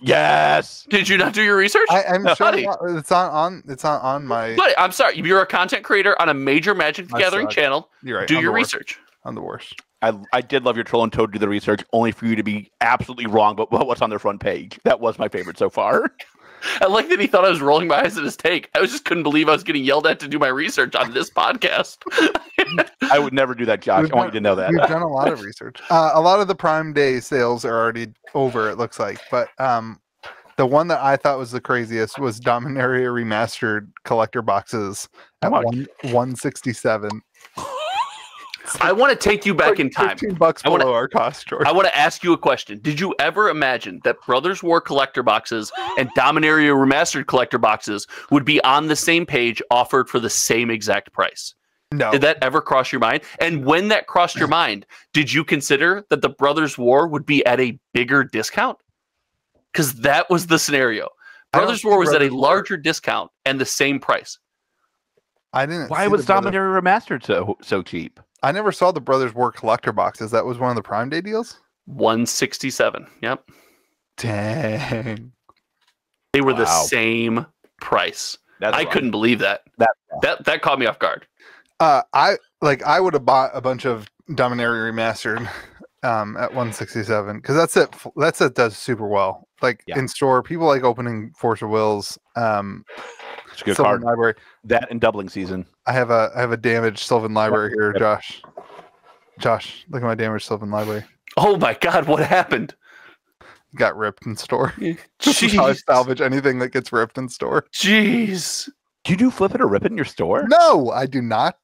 Yes. Did you not do your research? I'm sure it's not on my. But I'm sorry. You're a content creator on a major Magic the Gathering channel. You're right. Do your research. I'm the worst. I did love your Troll and Toad do the research, only for you to be absolutely wrong. But what's on their front page? That was my favorite so far. I like that he thought I was rolling my eyes at his take. I just couldn't believe I was getting yelled at to do my research on this podcast. I would never do that, Josh. I want you to know that. We've done a lot of research. A lot of the Prime Day sales are already over, it looks like. But the one that I thought was the craziest was Dominaria Remastered collector boxes at $167. I want to take you back in time. $15 below our cost, George. I want to ask you a question. Did you ever imagine that Brothers War collector boxes and Dominaria Remastered collector boxes would be on the same page, offered for the same exact price? No. Did that ever cross your mind? And when that crossed your mind, did you consider that the Brothers War would be at a bigger discount? Because that was the scenario. Brothers War was at a larger discount and the same price. I didn't. Why was Dominaria Remastered so cheap? I never saw the Brothers War collector boxes. That was one of the Prime Day deals. $167. Yep. Dang. They were the same price. I couldn't believe that. That caught me off guard. I would have bought a bunch of Dominaria Remastered at 167 because that set does super well. Like in store, people like opening Force of Wills. It's a good card. Library. That and Doubling Season. I have a damaged Sylvan Library here, Josh. Josh, look at my damaged Sylvan Library. Oh my God, what happened? Got ripped in store. This is how I salvage anything that gets ripped in store. Jeez. Do you do flip it or rip it in your store? No, I do not.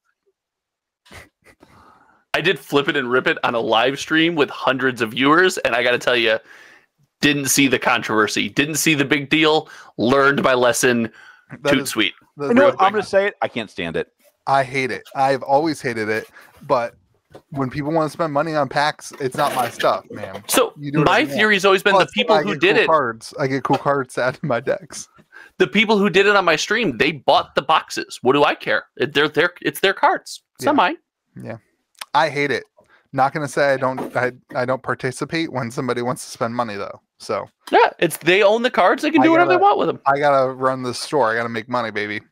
I did flip it and rip it on a live stream with hundreds of viewers, and I got to tell you, didn't see the controversy, didn't see the big deal, learned my lesson. Toot sweet. You know what? I'm going to say it. I can't stand it. I hate it. I've always hated it, but when people want to spend money on packs, it's not my stuff, man. So my theory's always been the people who did it. I get cool cards to add to my decks. The people who did it on my stream, they bought the boxes. What do I care? It's their cards. It's not mine. Yeah. I hate it. Not gonna say I don't participate when somebody wants to spend money though. So yeah, they own the cards. They can do whatever they want with them. I gotta run the store. I gotta make money, baby.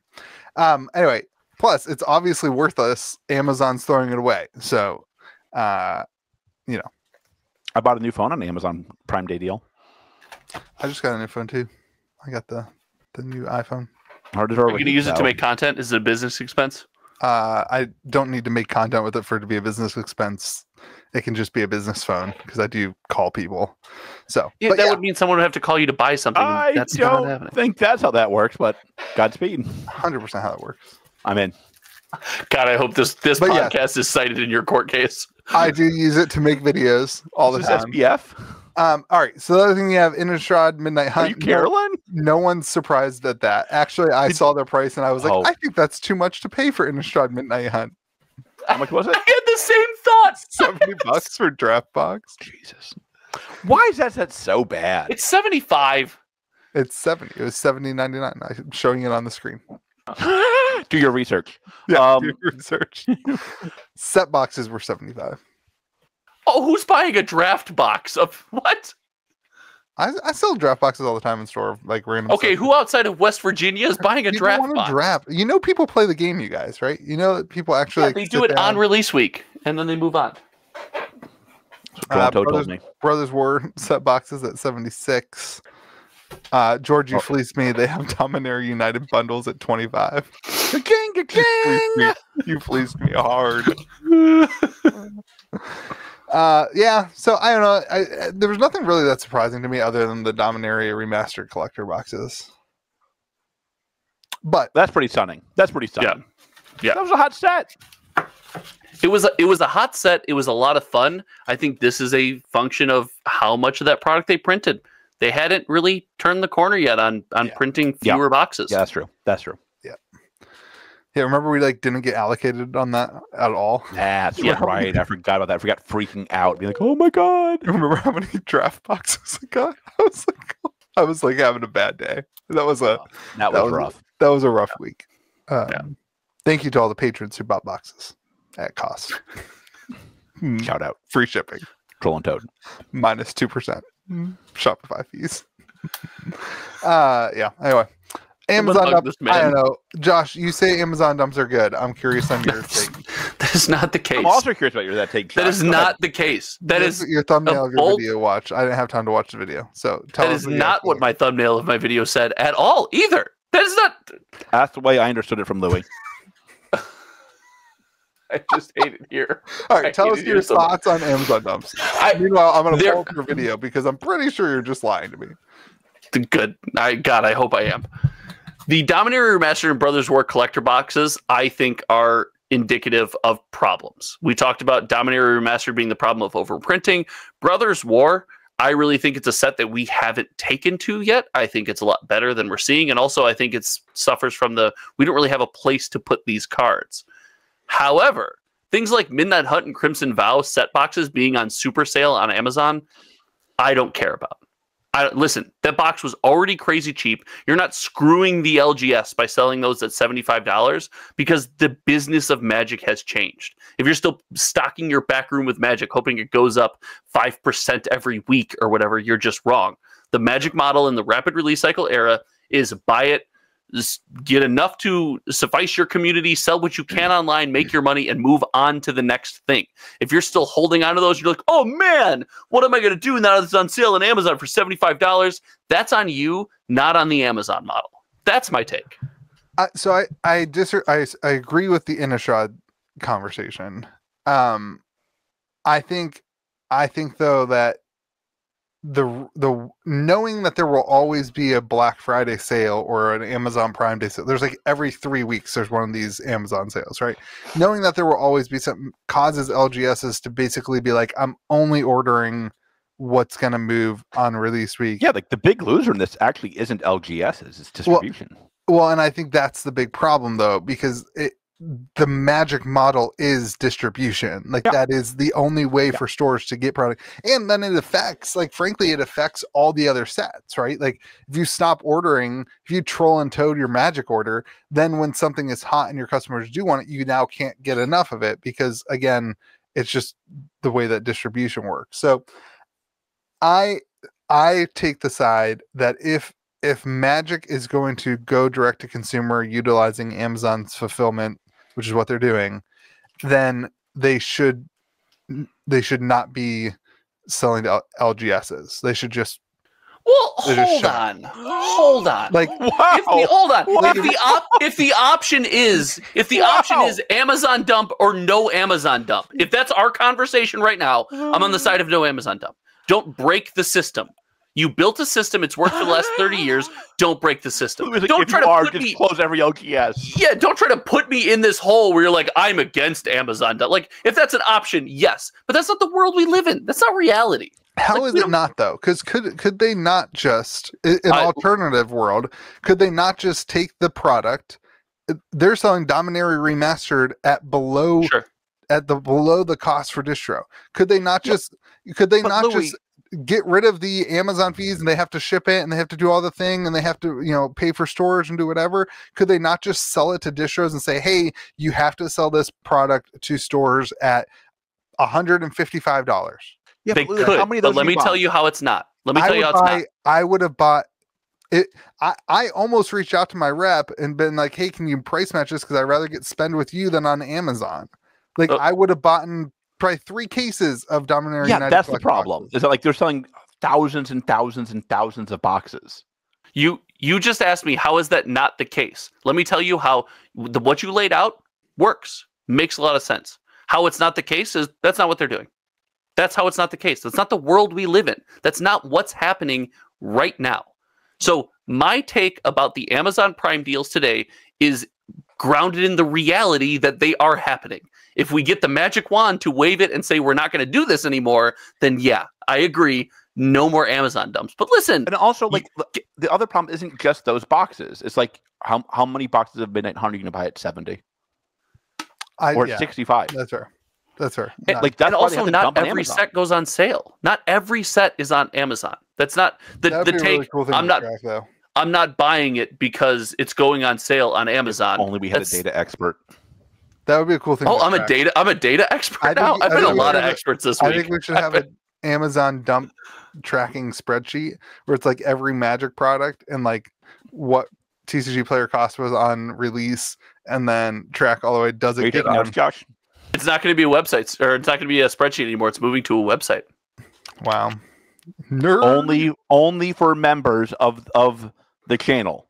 Anyway, plus it's obviously worthless. Amazon's throwing it away. So, I bought a new phone on Amazon Prime Day deal. I just got a new phone too. I got the new iPhone. Are you going to use it to make content? Is it a business expense? I don't need to make content with it for it to be a business expense. It can just be a business phone because I do call people. So that would mean someone would have to call you to buy something. That's not happening. Think that's how that works, but Godspeed. 100% how that works. I'm in. God, I hope this podcast is cited in your court case. I do use it to make videos all the time. SPF? All right. So the other thing you have, Innistrad Midnight Hunt. Are you Carolyn? No one's surprised at that. Actually, I saw their price and I was like, I think that's too much to pay for Innistrad Midnight Hunt. How much was it? I had the same thought. $70 for draft box. Jesus. Why is that set so bad? It's 75. It's 70. It was $70.99. I'm showing it on the screen. Do your research. Yeah, do your research. Set boxes were 75. Oh, who's buying a draft box of what? I sell draft boxes all the time in store, like random. Okay, stuff. Who outside of West Virginia is buying a draft box? Draft. You know, people play the game, you guys, right? You know that people actually they do it on release week, and then they move on. Brothers War set boxes at 76. George, you fleeced me. They have Dominaria United bundles at 25. You fleeced me hard. Yeah, so I don't know. There was nothing really that surprising to me other than the Dominaria Remastered collector boxes. But that's pretty stunning. Yeah. That was a hot set. It was a hot set. It was a lot of fun. I think this is a function of how much of that product they printed. They hadn't really turned the corner yet on printing fewer boxes. Yeah, that's true. Yeah, remember we didn't get allocated on that at all? That's right. I forgot about that. I forgot freaking out. Being like, oh my God. Remember how many draft boxes I got? I was like having a bad day. That was rough. That was a rough week. Thank you to all the patrons who bought boxes at cost. Shout out. Free shipping. Troll and Toad. Minus 2%. Shopify fees. Anyway. Amazon dumps, I don't know. Josh, you say Amazon dumps are good. I'm curious on your take. That is not the case. I'm also curious about your take. That is not the case. That is your thumbnail of your video watch. I didn't have time to watch the video. So that is not what my thumbnail of my video said at all either. That is not. That's the way I understood it from Louis. I just hate it here. All right, tell us your thoughts on Amazon dumps. Meanwhile, I'm going to pull up your video because I'm pretty sure you're just lying to me. Good. I hope I am. The Dominaria Remastered and Brothers War collector boxes, I think, are indicative of problems. We talked about Dominaria Remastered being the problem of overprinting. Brothers War, I really think it's a set that we haven't taken to yet. I think it's a lot better than we're seeing. And also, I think it suffers from we don't really have a place to put these cards. However, things like Midnight Hunt and Crimson Vow set boxes being on super sale on Amazon, I don't care about. Listen, that box was already crazy cheap. You're not screwing the LGS by selling those at $75 because the business of Magic has changed. If you're still stocking your back room with Magic, hoping it goes up 5% every week or whatever, you're just wrong. The Magic model in the rapid release cycle era is buy it, get enough to suffice your community, sell what you can online, make your money, and move on to the next thing. If you're still holding on to those, you're like, oh man, what am I going to do now that it's on sale on Amazon for $75? That's on you, not on the Amazon model. That's my take. So I agree with the Innistrad conversation. I think though that the knowing that there will always be a Black Friday sale or an Amazon Prime Day sale, there's like every 3 weeks there's one of these Amazon sales, right? Knowing that there will always be something causes LGSs to basically be like, I'm only ordering what's going to move on release week. Yeah, like the big loser in this actually isn't LGSs, it's distribution. Well, and I think that's the big problem though, because the Magic model is distribution. Like that is the only way for stores to get product. And then it affects, like, frankly, it affects all the other sets, right? Like if you stop ordering, if you troll and toad your Magic order, then when something is hot and your customers do want it, you now can't get enough of it because again, it's just the way that distribution works. So I take the side that if Magic is going to go direct to consumer utilizing Amazon's fulfillment, which is what they're doing, then they should not be selling to LGSs. They should just hold on. Like, wow. If the option is Amazon dump or no Amazon dump, if that's our conversation right now, I'm on the side of no Amazon dump. Don't break the system. You built a system. It's worked for the last 30 years. Don't break the system. Don't try to put me, close every LGS. Yeah, don't try to put me in this hole where you're like, I'm against Amazon. Like, if that's an option, yes. But that's not the world we live in. That's not reality. How is it not, though? Because could they not just, in an alternative world, could they not just take the product? They're selling Dominaria Remastered at below the cost for distro. Could they not just get rid of the Amazon fees and they have to ship it and they have to do all the thing and they have to, pay for storage and do whatever? Could they not just sell it to distros and say, hey, you have to sell this product to stores at $155? Yeah, they could, how many of those but let me tell you how it's not. I would have bought it. I almost reached out to my rep and been like, hey, can you price match this? Because I'd rather get spend with you than on Amazon. Like, I would have bought probably 3 cases of Dominaria. Yeah, that's the problem. Boxes. Is that like they're selling thousands and thousands and thousands of boxes? You just asked me, how is that not the case? Let me tell you how what you laid out works. Makes a lot of sense. How it's not the case is that's not what they're doing. That's how it's not the case. That's not the world we live in. That's not what's happening right now. So my take about the Amazon Prime deals today is grounded in the reality that they are happening. If we get the magic wand to wave it and say we're not going to do this anymore, then yeah, I agree. No more Amazon dumps. But listen, and also like the other problem isn't just those boxes. It's like how many boxes of Midnight Hunt are you going to buy at 70 or 65? That's fair. That's fair. And also, not every set goes on sale. Not every set is on Amazon. That's not the take. Really cool thing I'm not. Track, though. I'm not buying it because it's going on sale on Amazon. If only we had a data expert. That would be a cool thing. Oh, I'm a data expert now. I've been a lot of experts this week. I think we should have an Amazon dump tracking spreadsheet where it's like every Magic product and like what TCG player cost was on release, and then track all the way. Does it get on? Josh? It's not going to be a website, or it's not going to be a spreadsheet anymore. It's moving to a website. Wow. Nerd. Only for members of the channel.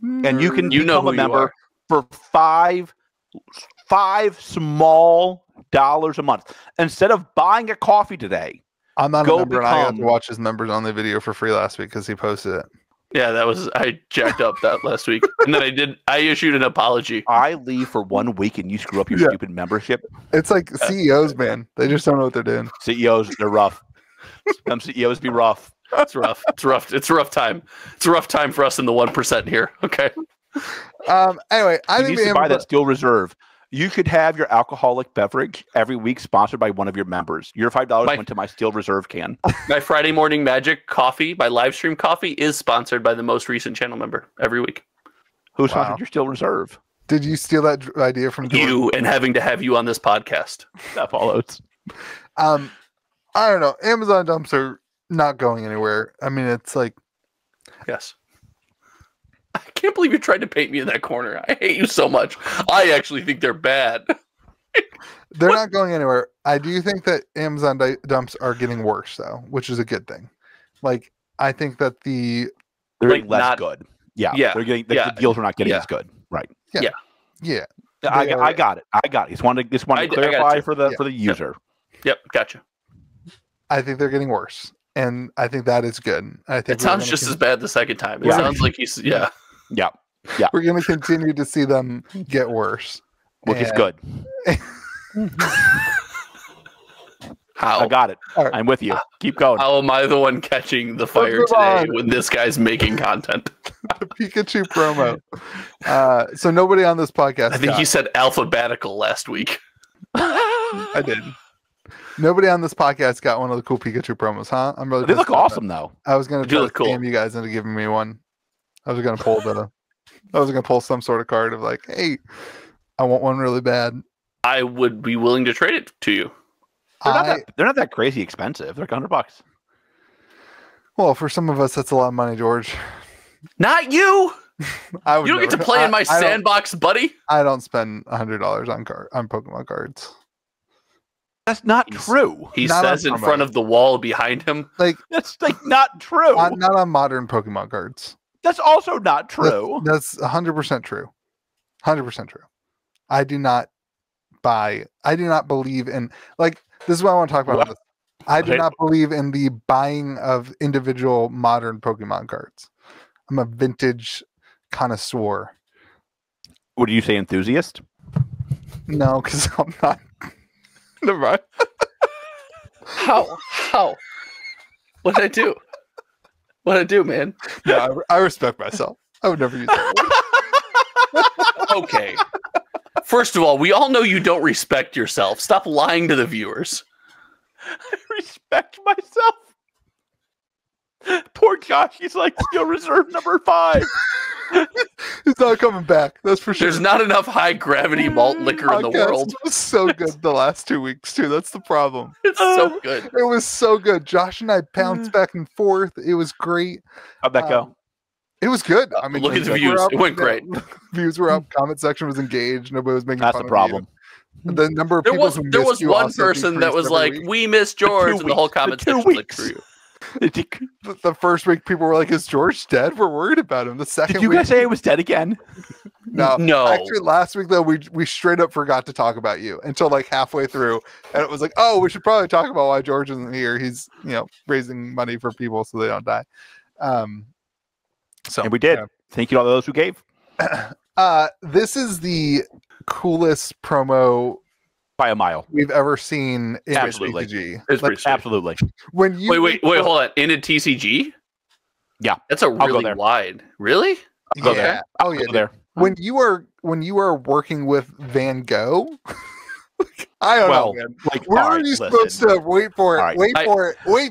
Nerd. And you can become a member for five small dollars a month. Instead of buying a coffee today, I'm not a member, and I got to watch his members only video for free last week because he posted it. Yeah, I jacked up that last week. And then I issued an apology. I leave for 1 week and you screw up your stupid membership. It's like CEOs, man. They just don't know what they're doing. CEOs, they're rough. Some CEOs be rough. It's rough. It's rough. It's a rough time. It's a rough time for us in the 1% here. Okay. Anyway, I think you need to buy that Steel Reserve. You could have your alcoholic beverage every week sponsored by one of your members. Your $5 went to my Steel Reserve can. My Friday Morning Magic coffee, my live stream coffee, is sponsored by the most recent channel member every week. Who sponsored your Steel Reserve? Did you steal that idea from George? You, and having to have you on this podcast. That follows. I don't know. Amazon dumps are not going anywhere. I mean, it's like... Yes. I can't believe you tried to paint me in that corner. I hate you so much. I actually think they're bad. They're not going anywhere. I do think that Amazon dumps are getting worse, though, which is a good thing. Like, I think that they're getting less good. Yeah. They're getting the deals are not getting as good. Right. Yeah. I got it. Just wanted to clarify for the user. Yep. Gotcha. I think they're getting worse, and I think that is good. I think it sounds just as bad the second time. It sounds like he's Yeah. We're going to continue to see them get worse, which is good. How? I got it. Right. I'm with you. Keep going. How am I the one catching the fire today when this guy's making content? The Pikachu promo. So nobody on this podcast. I think he said alphabetical last week. I did. Nobody on this podcast got one of the cool Pikachu promos, huh? I'm really. They look awesome, though. I was going to try to scam you guys into giving me one. I was going to pull some sort of card of like, hey, I want one really bad. I would be willing to trade it to you. They're not that crazy expensive. They're $100. Well, for some of us, that's a lot of money, George. Not you. You don't get to play in my sandbox, buddy. I don't spend $100 on Pokemon cards. That's not true. He says in front of the wall behind him. Like that's like not true. Not on modern Pokemon cards. That's also not true. That's 100% true. 100% true. I do not believe in like this is what I want to talk about. I do not believe in the buying of individual modern Pokemon cards. I'm a vintage connoisseur. What do you say, enthusiast? No, because I'm not. Never mind. How? What did I do? What did I do, man? No, I respect myself. I would never use that word. Okay. First of all, we all know you don't respect yourself. Stop lying to the viewers. I respect myself. Poor Josh. He's like Steel Reserve number 5. He's not coming back. That's for sure. There's not enough high gravity malt liquor in the world. It was so good the last 2 weeks too. That's the problem. It's so good. It was so good. Josh and I bounced back and forth. It was great. How'd that go? It was good. I mean, look at the views. It went great. Views were up. Comment section was engaged. Nobody was making That's fun the problem. Of you. The number of people who there was one person that was like, "We miss George," and the whole comment section clicked for you. The first week, people were like, "Is George dead? We're worried about him." The second Did you week, guys say it was dead again? No. Actually, last week though, we straight up forgot to talk about you until like halfway through, and it was like, "Oh, we should probably talk about why George isn't here. He's raising money for people so they don't die." And we did. Thank you to all those who gave. This is the coolest promo by a mile we've ever seen in absolutely. TCG. It's pretty absolutely. When you wait, hold on. In a TCG? Yeah, that's a really wide. Really? Yeah. There. Oh yeah. There. When you are working with Van Gogh, I don't know, man. Like, where are you supposed to wait for it? Right. Wait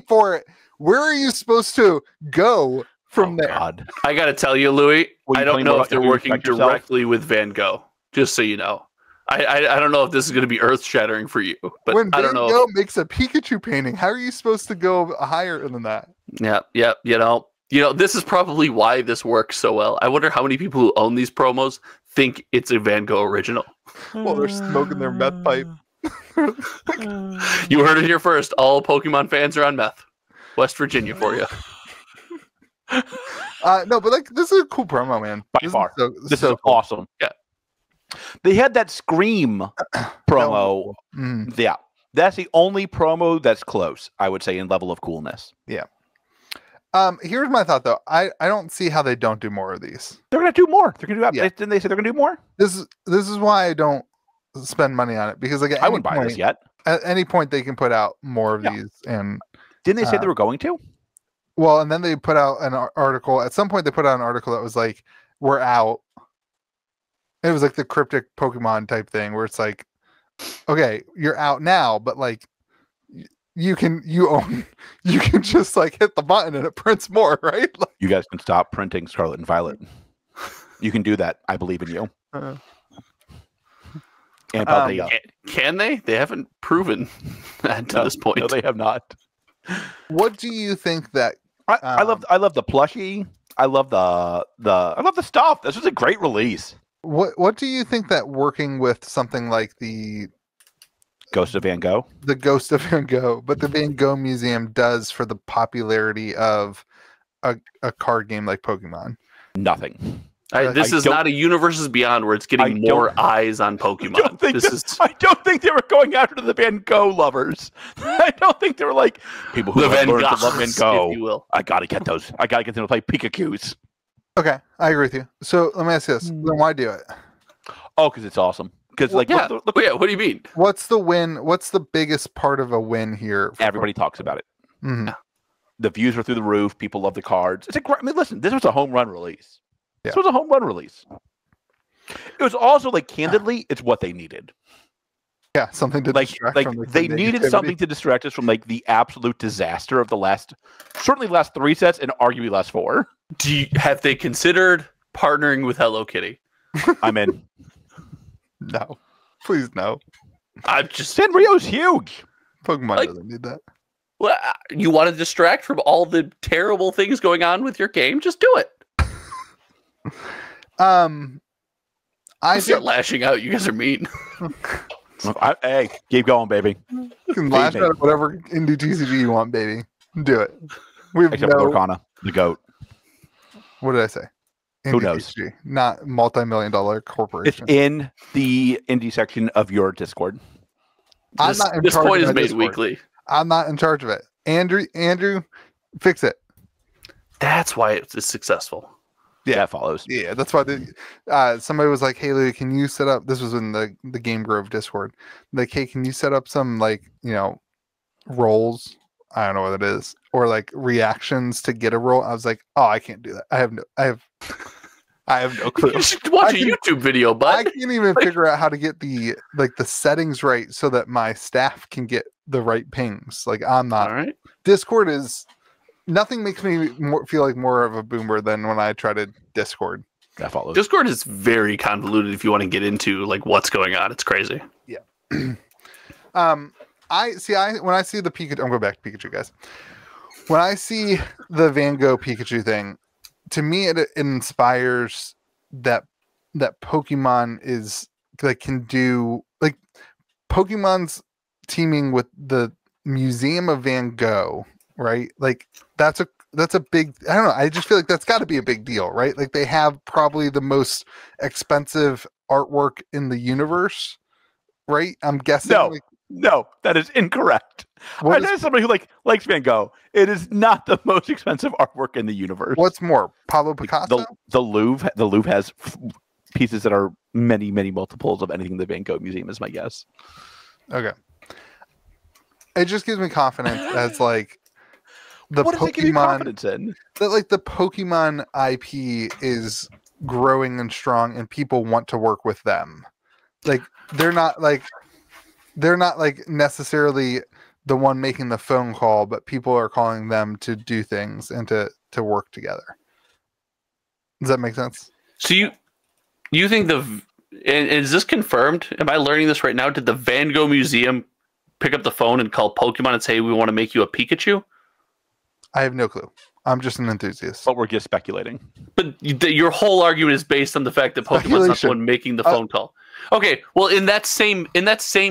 for it. Where are you supposed to go from there? God. I got to tell you, Louis, I don't know if they're working directly with Van Gogh. Just so you know. I don't know if this is going to be earth-shattering for you, but when I don't know. Van Gogh makes a Pikachu painting, how are you supposed to go higher than that? Yeah. You know, this is probably why this works so well. I wonder how many people who own these promos think it's a Van Gogh original. Well, they're smoking their meth pipe. You heard it here first. All Pokemon fans are on meth. West Virginia for you. No, but like this is a cool promo, man. By far, this is cool. Awesome. Yeah, they had that Scream promo. Yeah, that's the only promo that's close, I would say, in level of coolness. Yeah. Here's my thought though. I don't see how they don't do more of these. They're gonna do more. They're gonna do. Yeah. Didn't they say they're gonna do more? This is why I don't spend money on it, because like I wouldn't buy this yet. At any point they can put out more of these, and didn't they say they were going to? Well, and then they put out an article. At some point, they put out an article that was like, "We're out." It was like the cryptic Pokemon type thing where it's like, okay, you're out now, but like you can just like hit the button and it prints more, right? Like, you guys can stop printing Scarlet and Violet. You can do that. I believe in you. And can they? They haven't proven that to this point. No, they have not. What do you think that? I love the plushie. I love the stuff. This was a great release. What do you think that working with something like the Ghost of Van Gogh? The Ghost of Van Gogh, but the Van Gogh Museum does for the popularity of a card game like Pokemon? Nothing. This is not a Universes Beyond where it's getting more eyes on Pokemon. I don't think they were going after the Van Gogh lovers. I don't think they were like people who learned to love Van Gogh. If you will. I gotta get those. I gotta get them to play Pikachus. Okay, I agree with you. So let me ask you this: then why do it? Oh, because it's awesome. Because look, what do you mean? What's the win? What's the biggest part of a win here? Everybody talks about it. Mm-hmm. The views are through the roof. People love the cards. It's I mean, listen, this was a home run release. Yeah. This was a home run release. It was also like, candidly, it's what they needed. Yeah, something to distract from they needed something to distract us from like the absolute disaster of the last 3 sets and arguably last 4. Have they considered partnering with Hello Kitty? I'm in. No, please no. I'm just Sanrio's huge. Pokemon doesn't need that. Well, you want to distract from all the terrible things going on with your game? Just do it. I start lashing out. You guys are mean. Hey, keep going, baby. You can lash out at whatever indie TCG you want, baby. Do it. Except for Lorcana, the goat. What did I say? Indie Who knows? TCG, not multi-million-dollar corporation. It's in the indie section of your Discord. This point is made weekly. I'm not in charge of it. Andrew, fix it. That's why it's successful. Yeah, that follows. Yeah, that's why somebody was like, "Hey, Louis, can you set up?" This was in the Game Grove Discord. Like, "Hey, can you set up some roles? I don't know what it is, or like reactions to get a role." I was like, "Oh, I can't do that. I have no clue." You should watch a YouTube video, but I can't even figure out how to get the settings right so that my staff can get the right pings. Like, I'm not. All right. Discord is. Nothing makes me feel like more of a boomer than when I try to Discord. That follows. Discord is very convoluted if you want to get into like what's going on. It's crazy. Yeah. When I see the Pikachu, I'm going back to Pikachu, guys. When I see the Van Gogh Pikachu thing, to me it inspires that Pokemon is can do like Pokemon's teaming with the Museum of Van Gogh. Right, like that's a big. I don't know. I just feel like that's got to be a big deal, right? Like they have probably the most expensive artwork in the universe, right? I'm guessing. No, that is incorrect. I know somebody who likes Van Gogh. It is not the most expensive artwork in the universe. What's more, Pablo Picasso? The Louvre has pieces that are many multiples of anything in the Van Gogh Museum. Is my guess. Okay, it just gives me confidence as like. What does it give you confidence in? That the Pokemon IP is growing and strong, and people want to work with them. Like they're not necessarily the one making the phone call, but people are calling them to do things and to work together. Does that make sense? So you think and is this confirmed? Am I learning this right now? Did the Van Gogh Museum pick up the phone and call Pokemon and say, "We want to make you a Pikachu"? I have no clue. I'm just an enthusiast. But we're just speculating. But your whole argument is based on the fact that Pokemon's not the one making the phone call. Okay, well, in that same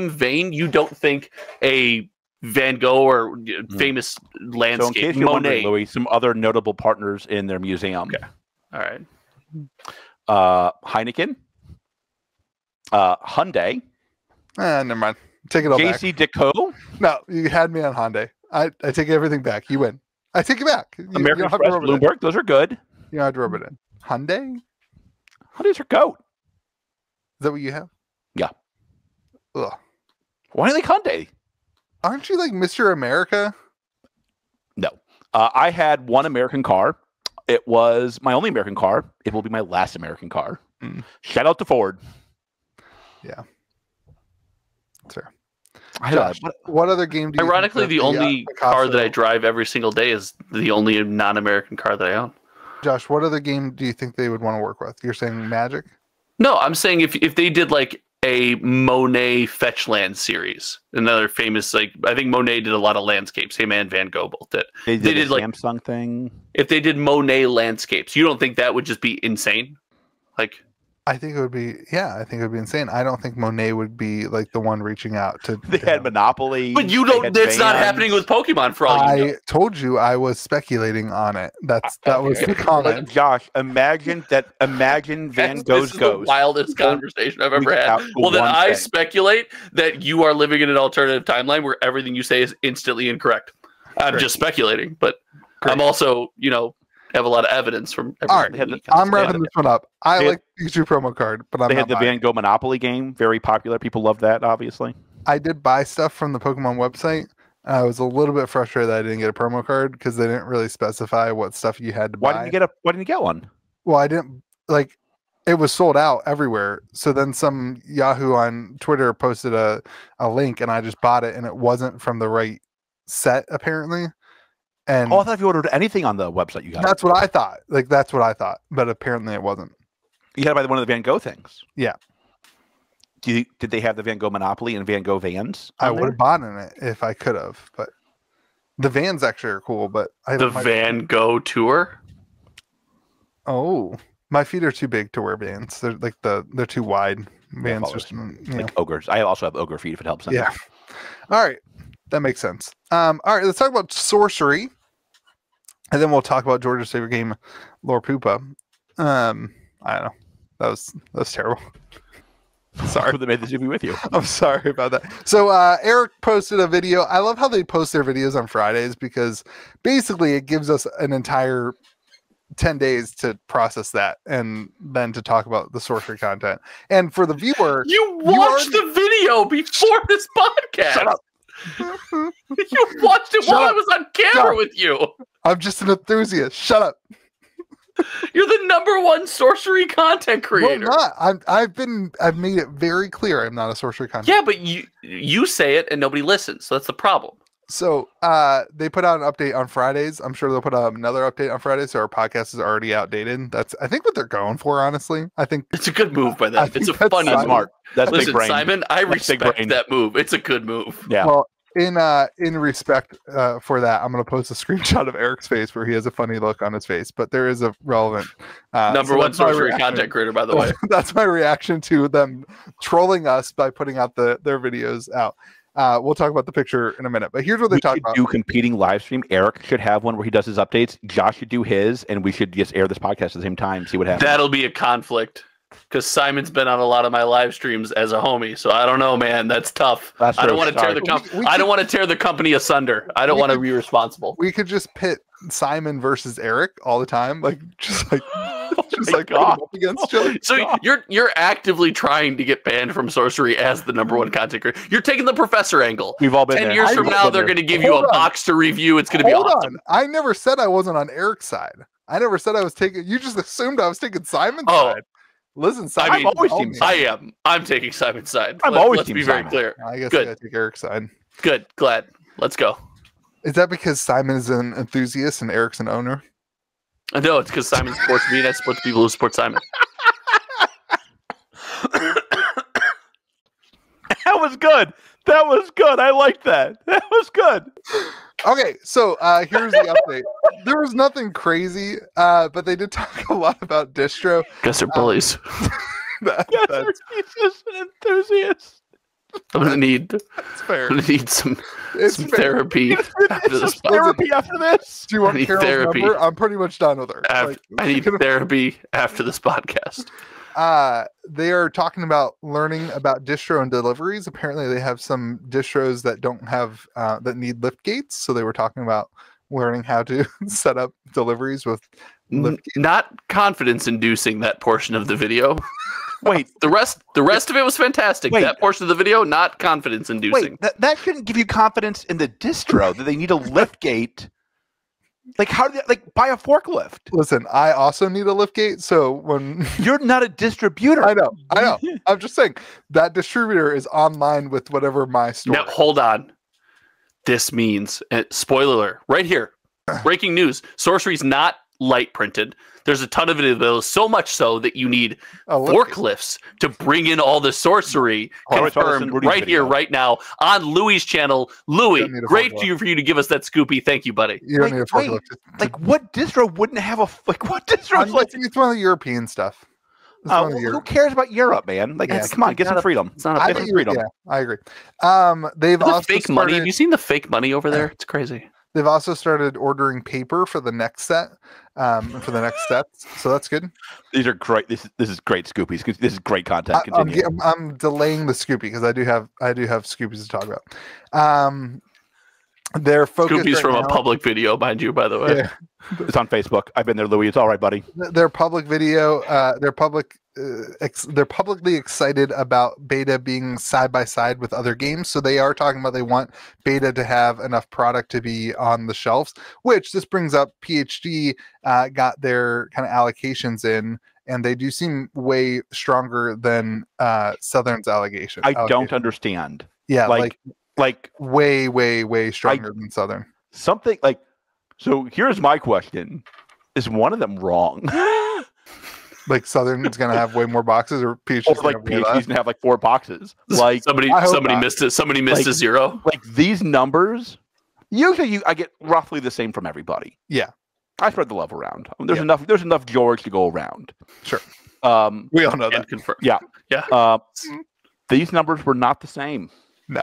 vein, you don't think a Van Gogh or famous landscape, so in case you're wondering, Louis, some other notable partners in their museum. Okay, all right. Heineken, Hyundai. Never mind. Take it all back. JC Deco. No, you had me on Hyundai. I take everything back. You win. I take it back. American Express, Bloomberg, those are good. You don't have to rub it in. Hyundai? Hyundai's are goat. Is that what you have? Yeah. Ugh. Why do you like Hyundai? Aren't you like Mr. America? No. I had one American car. It was my only American car. It will be my last American car. Shout out to Ford. Yeah. That's fair. Josh, what other game do you Ironically, think the only car that I drive every single day is the only non-American car that I own. Josh, what other game do you think they would want to work with? You're saying Magic? No, I'm saying if they did like a Monet Fetchland series, another famous, like, I think Monet did a lot of landscapes. Him and Van Gogh both did. They did like Samsung thing. If they did Monet landscapes, you don't think that would just be insane? Like, I think it would be, I think it would be insane. I don't think Monet would be like the one reaching out to. They had Monopoly. But you don't. That's not happening with Pokemon for all you know. I told you I was speculating on it. That was the comment. Josh, imagine Van Gogh's the wildest conversation I've ever had. Well, then I speculate that you are living in an alternative timeline where everything you say is instantly incorrect. I'm just speculating, but I'm also, have a lot of evidence from everything. All right, I'm wrapping this one up. I like the Pikachu promo card, but they had the Van Gogh Monopoly game, very popular. People love that, obviously. I did buy stuff from the Pokemon website. I was a little bit frustrated that I didn't get a promo card because they didn't really specify what stuff you had to buy. Why didn't you get one? Well, I didn't it was sold out everywhere. So then some Yahoo on Twitter posted a link, and I just bought it, and it wasn't from the right set apparently. And I thought if you ordered anything on the website, you got that's what I thought. That's what I thought, but apparently it wasn't. You had to buy one of the Van Gogh things. Yeah. Did they have the Van Gogh Monopoly and Van Gogh Vans? I would have bought in it if I could have, but the Vans actually are cool. But the Van Gogh tour. Oh, my feet are too big to wear Vans. They're they're too wide. Vans just like ogres. I also have ogre feet if it helps. Yeah. All right, that makes sense. All right, let's talk about sorcery. And then we'll talk about Georgia's favorite game, Lore Poopa. I don't know. That was terrible. Sorry. They made the movie with you. I'm sorry about that. So Eric posted a video. I love how they post their videos on Fridays because basically it gives us an entire 10 days to process that and then to talk about the sorcery content. And for the viewer, you watched the video before this podcast. Shut up. You watched it while I was on camera with you. I'm just an enthusiast. Shut up. You're the #1 sorcery content creator. Well, not. I've made it very clear I'm not a sorcery content. Yeah, but you say it and nobody listens, so that's the problem. So they put out an update on Fridays. I'm sure they'll put out another update on Fridays, so our podcast is already outdated. That's I think what they're going for, honestly. I think it's a good move by them. It's a funny smart. That's Listen, big brain. Simon, I respect that move. It's a good move. Yeah. Well, in respect for that, I'm going to post a screenshot of Eric's face where he has a funny look on his face. But there is a relevant #1 sorcery content creator, by the way. That's my reaction to them trolling us by putting out their videos out. We'll talk about the picture in a minute, but here's what they talk about. Do competing live stream. Eric should have one where he does his updates. Josh should do his, and we should just air this podcast at the same time. See what happens. That'll be a conflict because Simon's been on a lot of my live streams as a homie. So I don't know, man. That's tough. I don't want to tear the company. I don't want to tear the company asunder. I don't want to be responsible. We could just pit Simon versus Eric all the time, just like against each other. So you're actively trying to get banned from sorcery as the #1 content creator. You're taking the professor angle. We've all been 10 there. years from now, they're going to give you a box to review. It's going to be awesome. I never said I wasn't on Eric's side. I never said I was taking. You just assumed I was taking Simon's side. Listen, Simon. I'm taking Simon's side. Let's be very clear. I guess I gotta take Eric's side. Good. Glad. Let's go. Is that because Simon is an enthusiast and Eric's an owner? No, it's because Simon supports me and I support the people who support Simon. That was good. I like that. That was good. Okay, so here's the update. There was nothing crazy, but they did talk a lot about distro. Guess they're bullies. He's just an enthusiast. I'm gonna need. That's fair. I'm gonna need some therapy after this. Therapy after this. Do you want Carol's number? I'm pretty much done with her. I need therapy after this podcast. They are talking about learning about distro and deliveries. Apparently, they have some distros that don't have that need lift gates. So they were talking about learning how to set up deliveries with lift gates. Not confidence-inducing that portion of the video. Wait, the rest of it was fantastic. That portion of the video, not confidence-inducing. Wait, that shouldn't give you confidence in the distro that they need a lift gate. Like, how do they, like, buy a forklift? Listen, I also need a liftgate, so when you're not a distributor. I know. I'm just saying that distributor is online with whatever my store. Now, hold on. This means, spoiler alert, right here, breaking news: sorcery's not light printed. There's a ton of it available, so much so that you need forklifts to bring in all the sorcery. Confirmed right here, right now, on Louis' channel. Louis, great for you to give us that scoopy. Thank you, buddy. You don't need a forklift. Like, what distro wouldn't have what distro? It's one of the European stuff. Who cares about Europe, man? Like, come on, get some freedom. It's not a freedom. Yeah, I agree. They've also fake money. Have you seen the fake money over there? It's crazy. They've also started ordering paper for the next set, for the next sets. So that's good. These are great. This is great scoopies. This is great content. Continue. I'm delaying the scoopy because I do have scoopies to talk about. They're focused Scoopies from a public video, mind you, by the way. Yeah. It's on Facebook. I've been there, Louis. It's all right, buddy. Their public video. They're publicly excited about beta being side by side with other games. So they are talking about they want beta to have enough product to be on the shelves. Which this brings up. PhD got their kind of allocations in, and they do seem way stronger than Southern's allegation. I don't understand. Yeah, like way stronger than Southern. Something like, so here's my question. Is one of them wrong? Like Southern's going to have way more boxes, or PhD's like PhD's going to have like 4 boxes. Like somebody missed it. Somebody missed a 0. Like these numbers, usually I get roughly the same from everybody. Yeah. I spread the love around. There's enough George to go around. Sure. We all know that. Confirm. Yeah. These numbers were not the same. No.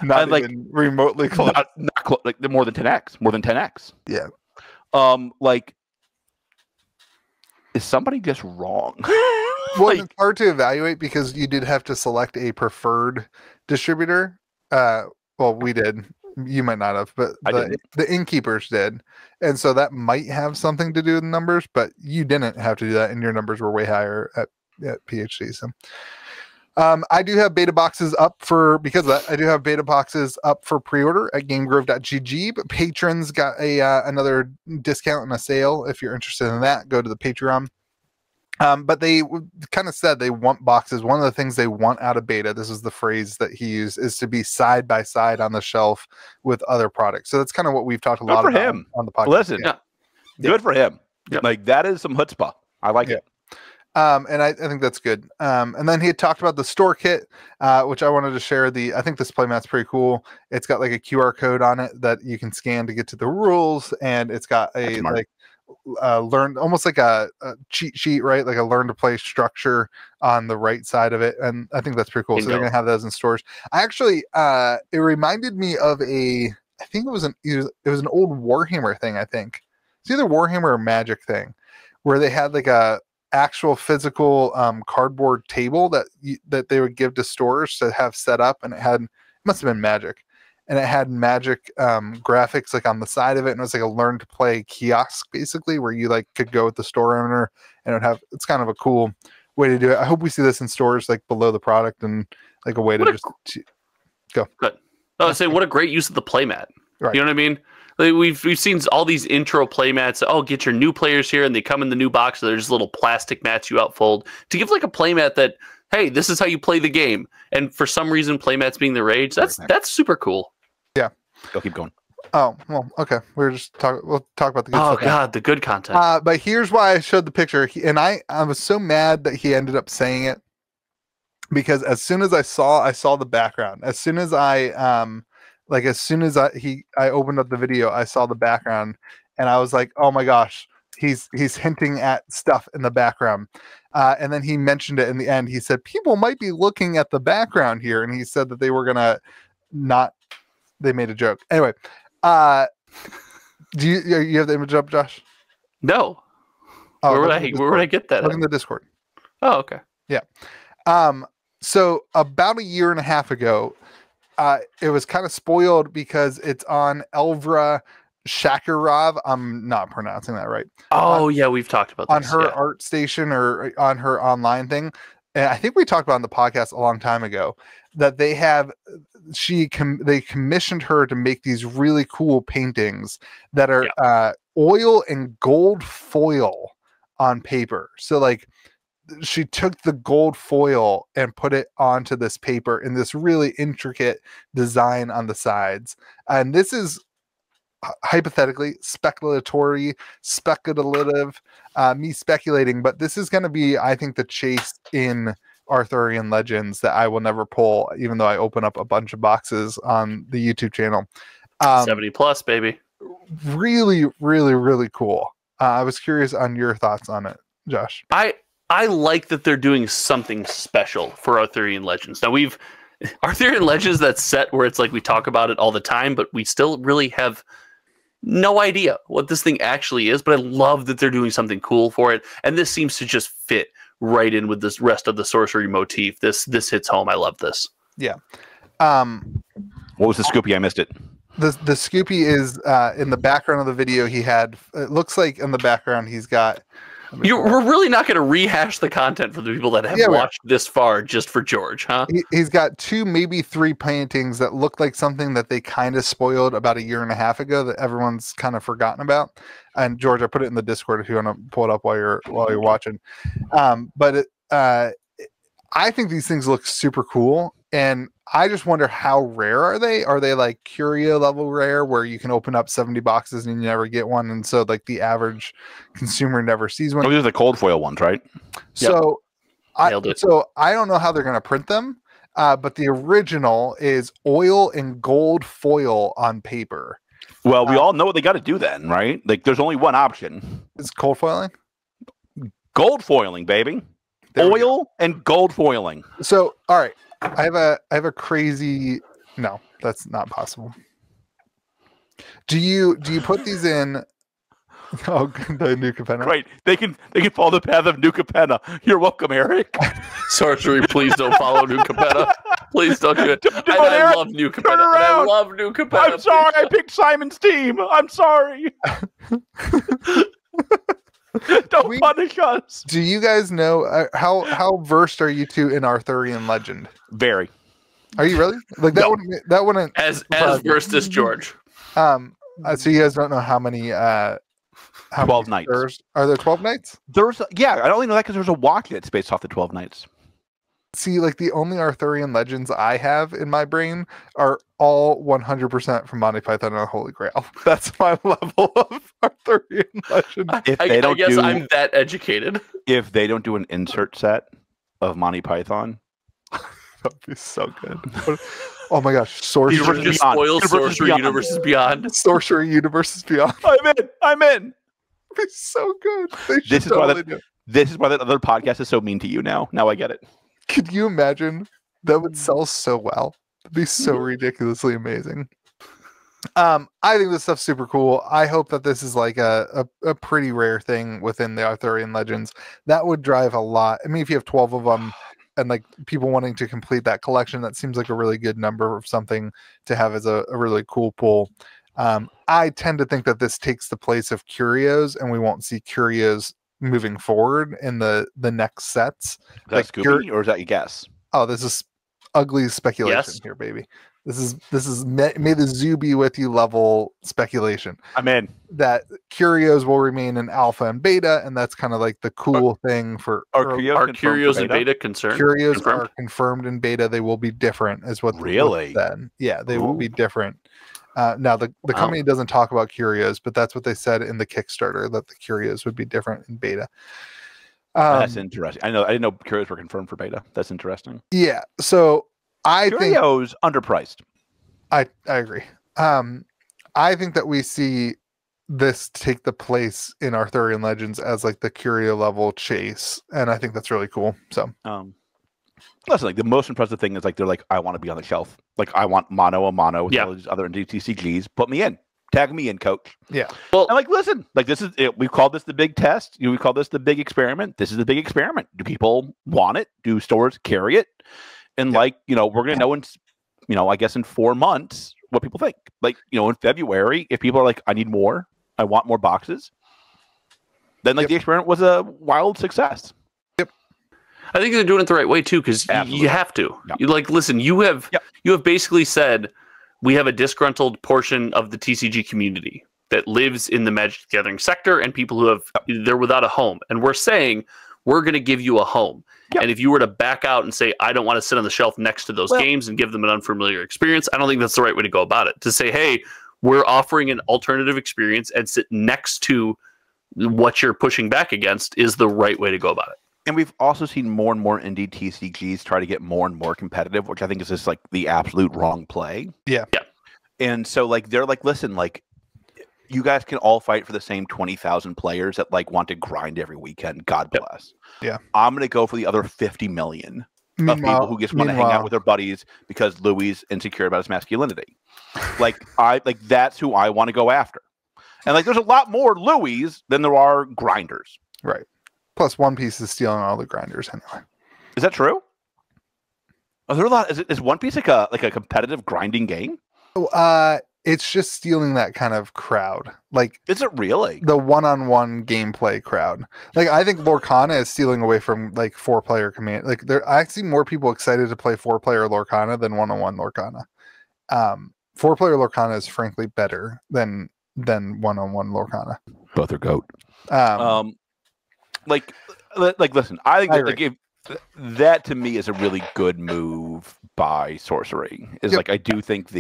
Not even remotely close. Not close. Like they're more than 10x. Yeah. Like, is somebody just wrong? Well, it's hard to evaluate because you did have to select a preferred distributor. Well, we did. You might not have, but the innkeepers did. And so that might have something to do with the numbers, but you didn't have to do that, and your numbers were way higher at PhD. So I do have beta boxes up because of that. I do have beta boxes up for pre-order at gamegrove.gg, but patrons got another discount and a sale. If you're interested in that, go to the Patreon. But they kind of said they want boxes. One of the things they want out of beta, this is the phrase that he used, is to be side by side on the shelf with other products. So that's kind of what we've talked a lot about on the podcast. Listen, good for him. Yeah. Like, that is some chutzpah. I like it. And I think that's good. And then he had talked about the store kit, which I wanted to share. I think this playmat's pretty cool. It's got like a QR code on it that you can scan to get to the rules, and it's got a almost like a cheat sheet, right? Like a learn to play structure on the right side of it, and I think that's pretty cool. So they're gonna have those in stores. I actually, it reminded me of I think it was an old Warhammer thing. I think it's either Warhammer or Magic thing, where they had like a actual physical cardboard table that they would give to stores to have set up, and it must have been Magic, and it had Magic graphics like on the side of it, and it was like a learn to play kiosk basically, where you like could go with the store owner, and it's kind of a cool way to do it. I hope we see this in stores like below the product, and like a way to go. Good. I was saying, what a great use of the playmat. Right. You know what I mean? Like we've seen all these intro playmats. Oh, get your new players here, and they come in the new box. So they're just little plastic mats you outfold to give like a playmat that, hey, this is how you play the game. And for some reason, playmats being the rage. That's super cool. Yeah. Go, keep going. Oh, well, okay. We'll talk about the good stuff. Oh God, the good content. But here's why I showed the picture. And I was so mad that he ended up saying it, because as soon as I saw the background. As soon as I opened up the video, I saw the background, and I was like, oh my gosh, he's hinting at stuff in the background. And then he mentioned it in the end. He said people might be looking at the background here, and he said that they were gonna they made a joke. Anyway, do you have the image up, Josh? No. Oh, where would I get that? Look in the Discord. Oh, okay. Yeah. So about a year and a half ago, it was kind of spoiled because it's on Elvra Shakarov. I'm not pronouncing that right. Oh, yeah, we've talked about this. On her art station or on her online thing. and I think we talked about on the podcast a long time ago, that they commissioned her to make these really cool paintings that are oil and gold foil on paper. So like she took the gold foil and put it onto this paper in this really intricate design on the sides. And this is hypothetically speculative, me speculating, but this is going to be, I think, the chase in Arthurian Legends that I will never pull, even though I open up a bunch of boxes on the YouTube channel. 70 plus, baby. Really, really, really cool. I was curious on your thoughts on it, Josh. I like that they're doing something special for Arthurian Legends. Now Arthurian Legends, that set where it's like we talk about it all the time, but we still really have no idea what this thing actually is. But I love that they're doing something cool for it, and this seems to just fit right in with this rest of the sorcery motif. This hits home. I love this. Yeah. What was the Scoopy? I missed it. The Scoopy is in the background of the video. It looks like in the background he's got. We're really not going to rehash the content for the people that have watched this far just for George, huh? He's got 2, maybe 3 paintings that look like something that they kind of spoiled about 1.5 years ago that everyone's kind of forgotten about. And George, I put it in the Discord if you want to pull it up while you're watching. I think these things look super cool, and I just wonder how rare are they? Are they like curio level rare where you can open up 70 boxes and you never get one, and so like the average consumer never sees one? Those are the cold foil ones, right? So I don't know how they're going to print them, but the original is oil and gold foil on paper. Well, we all know what they got to do then, right? Like there's only one option. It's cold foiling? Gold foiling, baby. Oil and gold foiling. So, all right. I have a crazy. No, that's not possible. Do you put these in? Oh, the New Capenna. Right, they can follow the path of New Capenna. You're welcome, Eric. Sorcery, please don't follow New Capenna. Please don't do it. I love New Capenna. I love New Capenna. I'm sorry, I picked Simon's team. I'm sorry. Don't punish us. Do you guys know how versed are you two in Arthurian legend? Very. Are you really? Like that? No. That wouldn't as versed as George. So you guys don't know how many 12 nights. Are there 12 nights? I only know that because there's a watch that's based off the 12 nights. See, like the only Arthurian legends I have in my brain are all 100% from Monty Python and the Holy Grail. That's my level of Arthurian legend. I guess I'm that educated. If they don't do an insert set of Monty Python, that'd be so good. Oh my gosh, Sorcery Universes Beyond. Sorcery Universes Beyond. I'm in. It'd be so good. This is why that other podcast is so mean to you now. Now I get it. Could you imagine? That would sell so well. It'd be so ridiculously amazing. I think this stuff's super cool. I hope that this is like a pretty rare thing within the Arthurian legends. That would drive a lot. I mean, if you have 12 of them and like people wanting to complete that collection, that seems like a really good number of something to have as a really cool pull. I tend to think that this takes the place of curios, and we won't see curios moving forward in the next sets. Is that Scoopy, or is that your guess? Oh, this is ugly speculation here, baby. This is may the zoo be with you level speculation. I'm in. That curios will remain in alpha and beta, and that's kind of like the cool thing for. Are curios in beta concerned? Curios are confirmed in beta. They will be different, is what really. Then yeah, they will be different. Now the company doesn't talk about curios, but that's what they said in the Kickstarter, that the curios would be different in beta. That's interesting. I didn't know curios were confirmed for beta. That's interesting. Yeah. So I think curios underpriced. I agree. I think that we see this take the place in Arthurian Legends as like the curio level chase, and I think that's really cool. So listen, like the most impressive thing is like they're like, I want to be on the shelf. Like I want mono with all these other TCGs. Put me in. Tag me in, coach. Yeah. Well, and like, listen, like this is it. We call this the big test. We call this the big experiment. This is the big experiment. Do people want it? Do stores carry it? And we're gonna know in, I guess in 4 months what people think. Like, in February, if people are like, I need more, I want more boxes, then the experiment was a wild success. Yep. I think they're doing it the right way too, because you have to. Yep. You listen. You have basically said we have a disgruntled portion of the TCG community that lives in the Magic the Gathering sector, and people who they're without a home, and we're saying we're going to give you a home. Yep. And if you were to back out and say, I don't want to sit on the shelf next to those games and give them an unfamiliar experience, I don't think that's the right way to go about it. To say, hey, we're offering an alternative experience and sit next to what you're pushing back against is the right way to go about it. And we've also seen more and more indie TCGs try to get more and more competitive, which I think is just like the absolute wrong play. Yeah. And so like they're like, listen, like you guys can all fight for the same 20,000 players that like want to grind every weekend. God bless. Yeah. I'm going to go for the other 50 million of people who just want to hang out with their buddies because Louis is insecure about his masculinity. Like that's who I want to go after. And like there's a lot more Louis than there are grinders. Right. Plus One Piece is stealing all the grinders anyway. Is that true? Are there a lot? Is One Piece like a competitive grinding game? It's just stealing that kind of crowd. Like, is it really the one-on-one gameplay crowd? Like, I think Lorcana is stealing away from like 4-player command. Like, I see more people excited to play 4-player Lorcana than one-on-one Lorcana. 4-player Lorcana is frankly better than one-on-one Lorcana. Both are goat. Listen, I think that to me is a really good move by Sorcery. Like I do think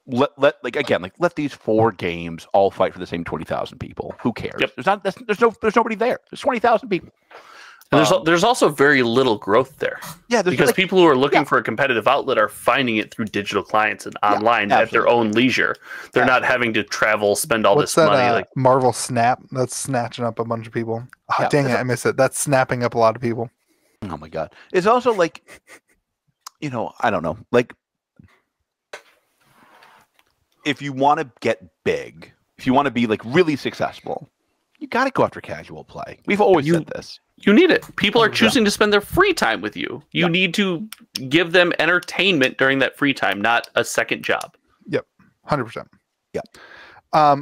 let these 4 games all fight for the same 20,000 people. Who cares? Yep. There's nobody there. There's 20,000 people. And there's also very little growth there. Yeah, because people who are looking for a competitive outlet are finding it through digital clients and online at their own leisure. They're not having to travel, spend all this money. Like Marvel Snap, that's snatching up a bunch of people. Oh, dang it, I missed it. That's snapping up a lot of people. Oh my god. It's also like, I don't know. Like, if you want to get big, if you want to be like really successful, you got to go after casual play. We've always said this. You need it. People are choosing to spend their free time with you. You need to give them entertainment during that free time, not a second job. Yep. 100%. Yep.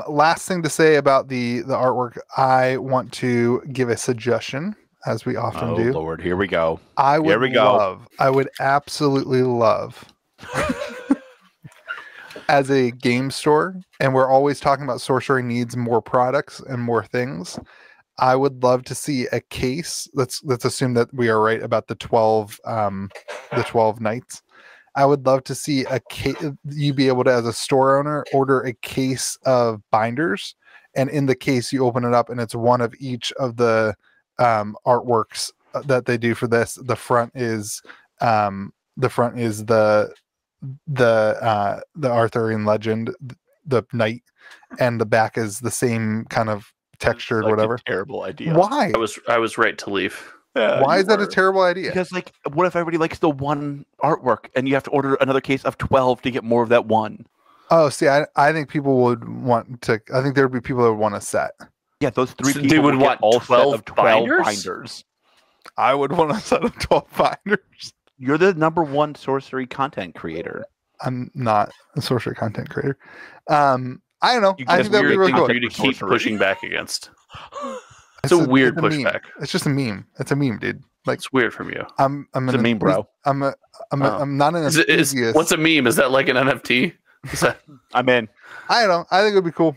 Last thing to say about the artwork, I want to give a suggestion, as we often do. Oh, Lord, here we go. I would absolutely love as a game store, and we're always talking about Sorcery needs more products and more things. I would love to see a case. Let's assume that we are right about the 12 nights. I would love to see a case. You be able to, as a store owner, order a case of binders, and in the case you open it up, and it's one of each of the artworks that they do for this. The front is the Arthurian legend, the knight, and the back is the same kind of textured, like whatever. Terrible idea. Why? I was right to leave. Why is that a terrible idea? Because like, what if everybody likes the one artwork and you have to order another case of 12 to get more of that one? Oh, see, I think people would want to. I think there would be people that would want a set. Yeah, those 3 people would want all 12 binders. I would want a set of 12 binders. You're the number 1 sorcery content creator. I'm not a sorcery content creator. I don't know. I think that would be really cool. For you to keep pushing back against. It's a weird pushback. It's just a meme. It's a meme, dude. Like, it's weird from you. I'm a meme, bro. I'm not an enthusiast. What's a meme? Is that like an NFT? I'm in. I don't know. I think it would be cool.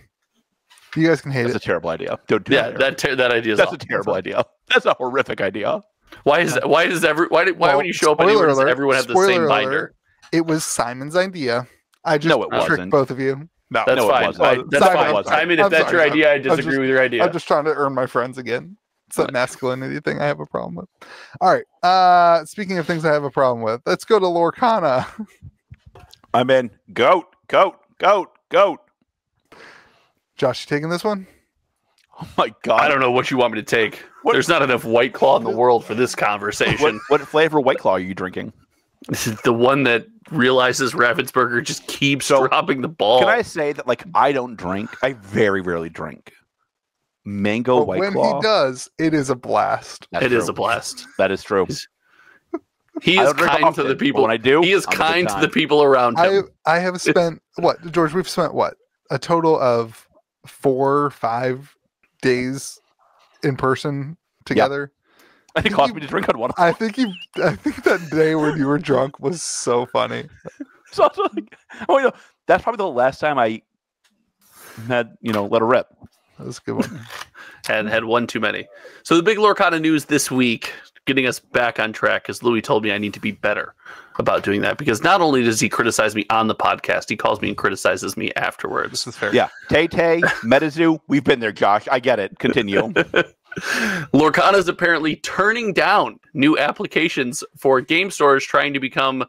You guys can hate it. That's a terrible idea. Don't do that idea. That's a terrible idea. That's a horrific idea. Why is that? Why when you show up anywhere does everyone have the same binder? It was Simon's idea. I just it wasn't. tricked both of you. No, that's fine. That's fine. Simon, if that's your idea, I disagree with your idea. I'm just trying to earn my friends again. It's that masculinity thing I have a problem with. All right. Speaking of things I have a problem with, let's go to Lorcana. I'm in. Goat. Josh, you taking this one? Oh my god! I don't know what you want me to take. There's not enough White Claw in the world for this conversation. What flavor White Claw are you drinking? This is the one that realizes Ravensburger just keeps dropping the ball. Can I say that, like, I don't drink? I very rarely drink. Mango White Claw. When he does, it is a blast. It is a blast. That is true. He is kind to the people. When I do, he is kind to the people around him. I have spent what, George? We've spent what, a total of 4 or 5 days in person together. And it cost me to drink on one of them. I think that day when you were drunk was so funny. So like, that's probably the last time I had, let her rip. That was a good one. had one too many. So the big Lorcana news this week, getting us back on track, because Louis told me I need to be better about doing that, because not only does he criticize me on the podcast, he calls me and criticizes me afterwards. This is fair. Yeah. Tay, MetaZoo, we've been there, Josh. I get it. Continue. Lorcana is apparently turning down new applications for game stores trying to become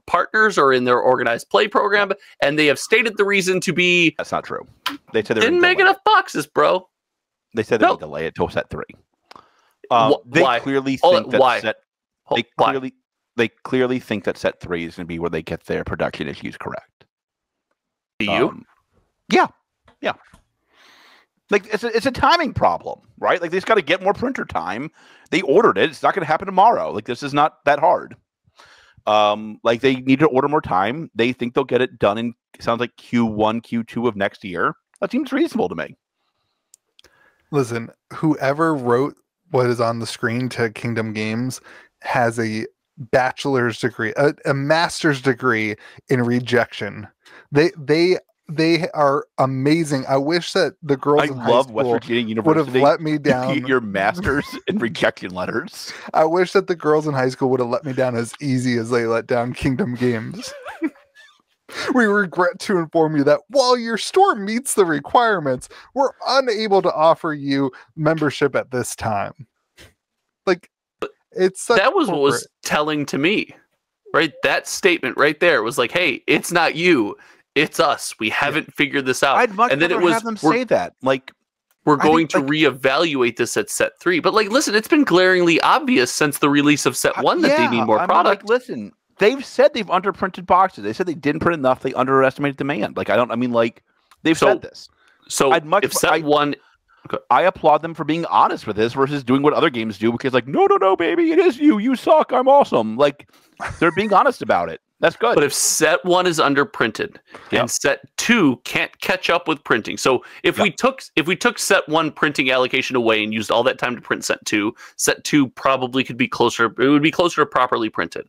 partners or in their organized play program, and they have stated the reason to be... That's not true. They said they didn't make enough boxes, bro. They said they would delay it till set 3. They why? clearly think that why? They clearly think that set 3 is going to be where they get their production issues correct. Do you? Yeah. Like it's a timing problem, right? Like they just got to get more printer time. They ordered it. It's not going to happen tomorrow. Like this is not that hard. Like they need to order more time. They think they'll get it done in sounds like Q1, Q2 of next year. That seems reasonable to me. Listen, whoever wrote what is on the screen to Kingdom Games has a bachelor's degree, a master's degree in rejection. They are amazing. I wish that the girls in high West school Virginia University would have let me down. Your master's in rejection letters. I wish that the girls in high school would have let me down as easy as they let down Kingdom Games. We regret to inform you that while your store meets the requirements, we're unable to offer you membership at this time. Like, it's that was what was telling to me, right? That statement right there was like, "Hey, it's not you, it's us. We haven't figured this out." I'd much rather have them say that. Like, we're going to reevaluate this at set 3. But like, listen, it's been glaringly obvious since the release of set 1 that they need more product. Like, listen. They've said they've underprinted boxes. They said they didn't print enough. They underestimated demand. They've said this. So if set 1... Okay. I applaud them for being honest with this versus doing what other games do, because like, no, baby, it is you. You suck. I'm awesome. Like, they're being honest about it. That's good. But if set 1 is underprinted and set 2 can't catch up with printing. So if we took set 1 printing allocation away and used all that time to print set 2 probably could be closer. It would be closer to properly printed.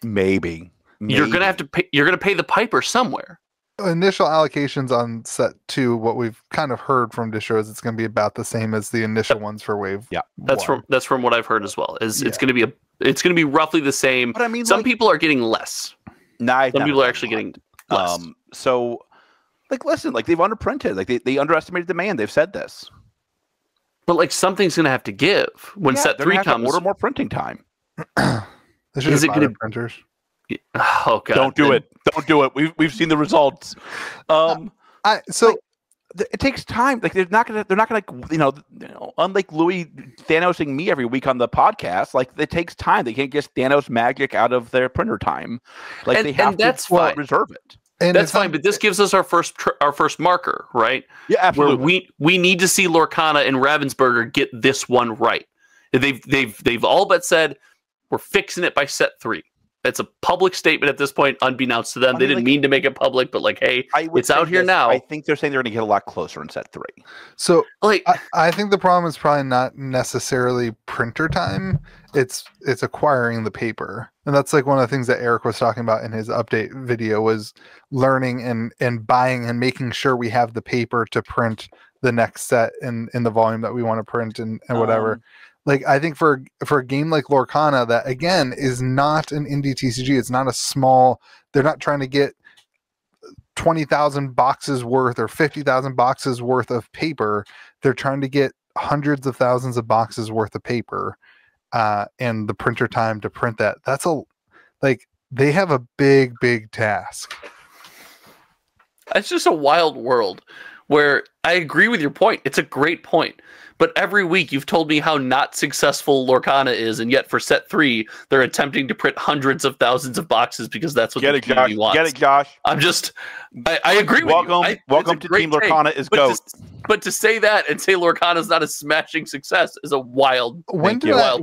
Maybe. You're gonna have to pay. You're gonna pay the piper somewhere. Initial allocations on set 2, what we've kind of heard from distros, is it's going to be about the same as the initial ones for wave. Yeah, that's from what I've heard as well. It's going to be roughly the same. But I mean, some people are getting less. Some people are actually getting less. So, like, listen, like they've underprinted. Like they underestimated demand. They've said this. But like something's going to have to give when set 3 comes. Order more printing time. Is it going to printers? Oh god! Don't do it! Don't do it! We've seen the results. It takes time. Like they're not gonna unlike Louis Thanosing me every week on the podcast. Like it takes time. They can't just Thanos magic out of their printer time. Like they have to reserve it. And that's fine, but this gives us our first marker, right? Yeah, absolutely. Where we need to see Lorcana and Ravensburger get this one right. They've all but said we're fixing it by set 3. It's a public statement at this point, unbeknownst to them. They didn't mean to make it public, but like, hey, it's out here now. I think they're saying they're going to get a lot closer in set 3. So, like, I think the problem is probably not necessarily printer time. It's acquiring the paper, and that's like one of the things that Eric was talking about in his update video, was learning and buying and making sure we have the paper to print the next set in the volume that we want to print and whatever. Like, I think for a game like Lorcana, that again is not an indie TCG. It's not a small. They're not trying to get 20,000 boxes worth or 50,000 boxes worth of paper. They're trying to get hundreds of thousands of boxes worth of paper, and the printer time to print that. They have a big task. It's just a wild world where I agree with your point. It's a great point. But every week you've told me how not successful Lorcana is, and yet for set 3, they're attempting to print hundreds of thousands of boxes because that's what the community wants. Get it, Josh. I agree with you. Welcome to Team Lorcana is GOAT. But to say that and say Lorcana's not a smashing success is a wild. When did I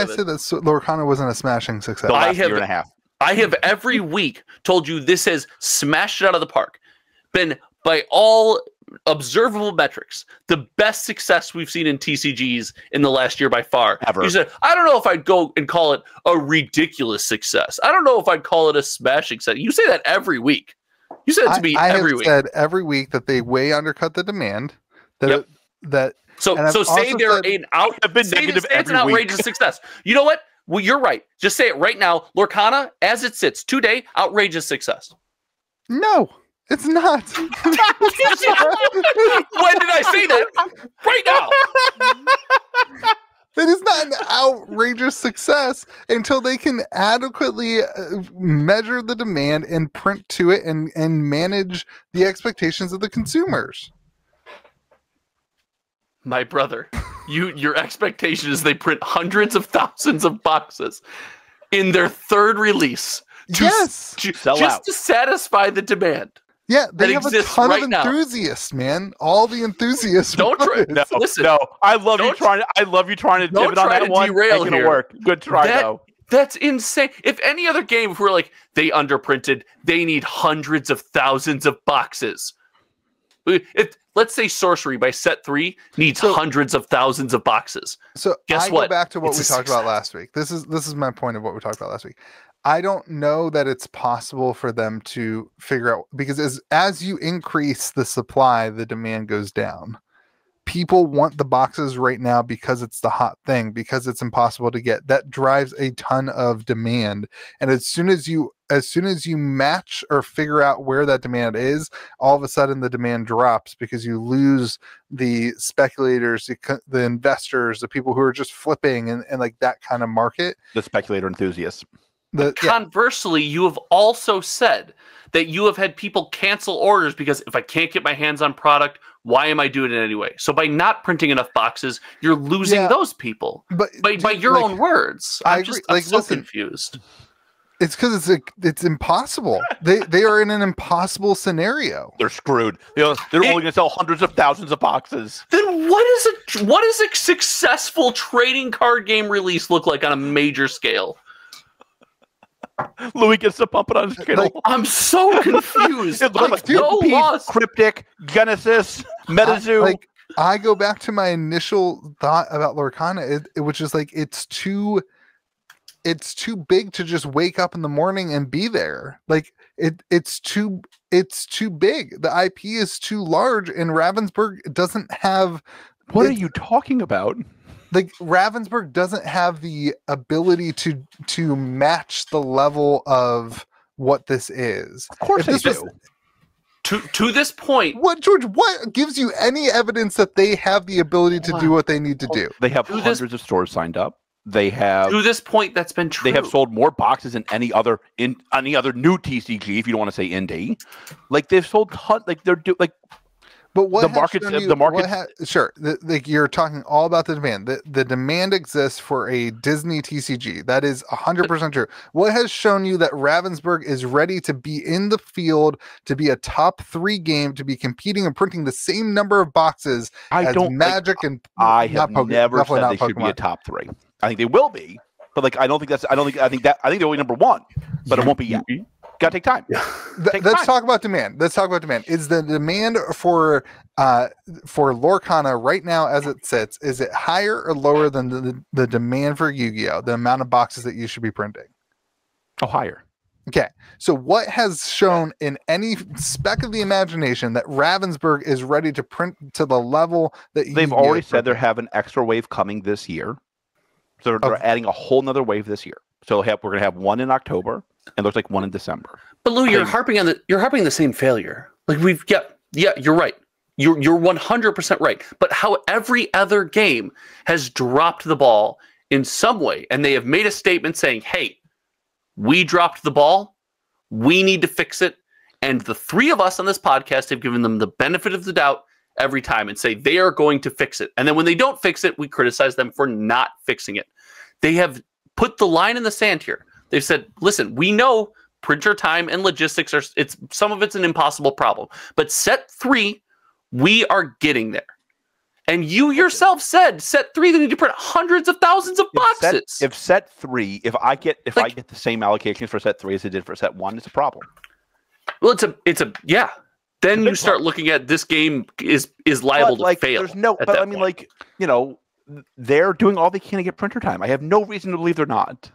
say that Lorcana wasn't a smashing success? The last year and a half. I have every week told you this has smashed it out of the park. Been by all observable metrics, the best success we've seen in TCGs in the last year by far. Ever. You said, I don't know if I'd go and call it a ridiculous success. I don't know if I'd call it a smashing success. You say that every week. You said it to me every week. I have said every week that they way undercut the demand. So say they're an outrageous success. You know what? Well, you're right. Just say it right now. Lorcana, as it sits today, outrageous success. No, it's not. When did I say that? Right now. It is not an outrageous success until they can adequately measure the demand and print to it and manage the expectations of the consumers. My brother, your expectation is they print hundreds of thousands of boxes in their third release. Just to satisfy the demand. Yeah, they have a ton of enthusiasts, man. All the enthusiasts. Don't try. Listen, I love you trying to pivot on that one. It's gonna work. Good try though. That's insane. If any other game, if we're like they underprinted, they need hundreds of thousands of boxes. Let's say Sorcery by set 3 needs hundreds of thousands of boxes. So I go back to what we talked about last week. This is my point of what we talked about last week. I don't know that it's possible for them to figure out, because as you increase the supply, the demand goes down. People want the boxes right now because it's the hot thing, because it's impossible to get. That drives a ton of demand. And as soon as you match or figure out where that demand is, all of a sudden the demand drops because you lose the speculators, the investors, the people who are just flipping and like that kind of market. The speculator enthusiasts. Conversely, you have also said that you have had people cancel orders because if I can't get my hands on product, why am I doing it anyway? So by not printing enough boxes, you're losing those people. But by your own words, I'm so confused. It's because it's impossible. They are in an impossible scenario. They're screwed. They're only going to sell hundreds of thousands of boxes. Then what does a successful trading card game release look like on a major scale? Louis gets to pump it on his channel. I'm so confused. Cryptic, Genesis, MetaZoo. I go back to my initial thought about Lorcana, which is like it's too big to just wake up in the morning and be there. Like it's too big. The IP is too large, and Ravensburg doesn't have. What are you talking about? Like Ravensburg doesn't have the ability to match the level of what this is. Of course, they do. To this point, what gives you any evidence that they have the ability to do what they need to do? They have hundreds of stores signed up. They have to this point that's been true. They have sold more boxes than any other new TCG, if you don't want to say indie. Like they've sold But what the market? Sure, you're talking all about the demand. The demand exists for a Disney TCG. That is 100% true. What has shown you that Ravensburg is ready to be in the field, to be a top 3 game, to be competing and printing the same number of boxes as Magic and I have never said they should be a top 3. I think they will be, but I think they're only number 1, but it won't be yet. Gotta take time. Let's talk about demand. Is the demand for Lorcana right now as it sits, is it higher or lower than the demand for Yu-Gi-Oh? The amount of boxes that you should be printing? Oh, higher. Okay. So what has shown in any speck of the imagination that Ravensburg is ready to print to the level that they've already said they have an extra wave coming this year. So they're adding a whole nother wave this year. So we're going to have one in October. And looks like one in December. But Lou, you're harping on the same failure. Like you're right. You're 100% right. But how every other game has dropped the ball in some way, and they have made a statement saying, "Hey, we dropped the ball. We need to fix it." And the 3 of us on this podcast have given them the benefit of the doubt every time and say they are going to fix it. And then when they don't fix it, we criticize them for not fixing it. They have put the line in the sand here. They've said, listen, we know printer time and logistics some of it's an impossible problem. But set 3, we are getting there. And you yourself said set 3, they need to print hundreds of thousands of boxes. If set 3, if I get the same allocations for set 3 as I did for set 1, it's a problem. Well, it's a then you start looking at this game is liable to fail. There's no, but I mean, like, you know, they're doing all they can to get printer time. I have no reason to believe they're not.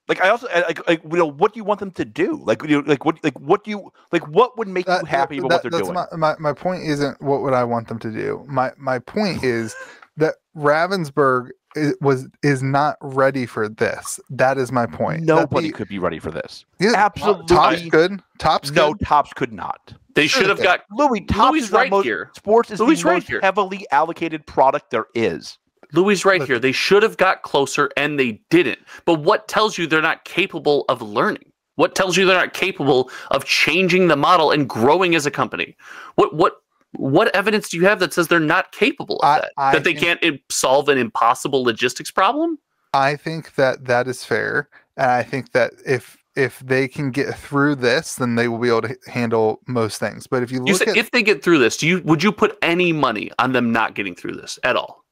Like, I also like you know, what do you want them to do? Like, you know, what would make you happy with what they're doing? My point isn't what would I want them to do. My point is that Ravensburg is not ready for this. That is my point. Nobody could be ready for this. Yeah, absolutely. Topps could. No, Topps could not. They should have got Louis. Topps is right here. Sports is the most heavily allocated product there is. Louis right here. They should have got closer and they didn't. But what tells you they're not capable of learning? What tells you they're not capable of changing the model and growing as a company? What evidence do you have that says they're not capable of that? That they can't solve an impossible logistics problem? I think that is fair. And I think that if they can get through this, then they will be able to handle most things. But if if they get through this, would you put any money on them not getting through this at all?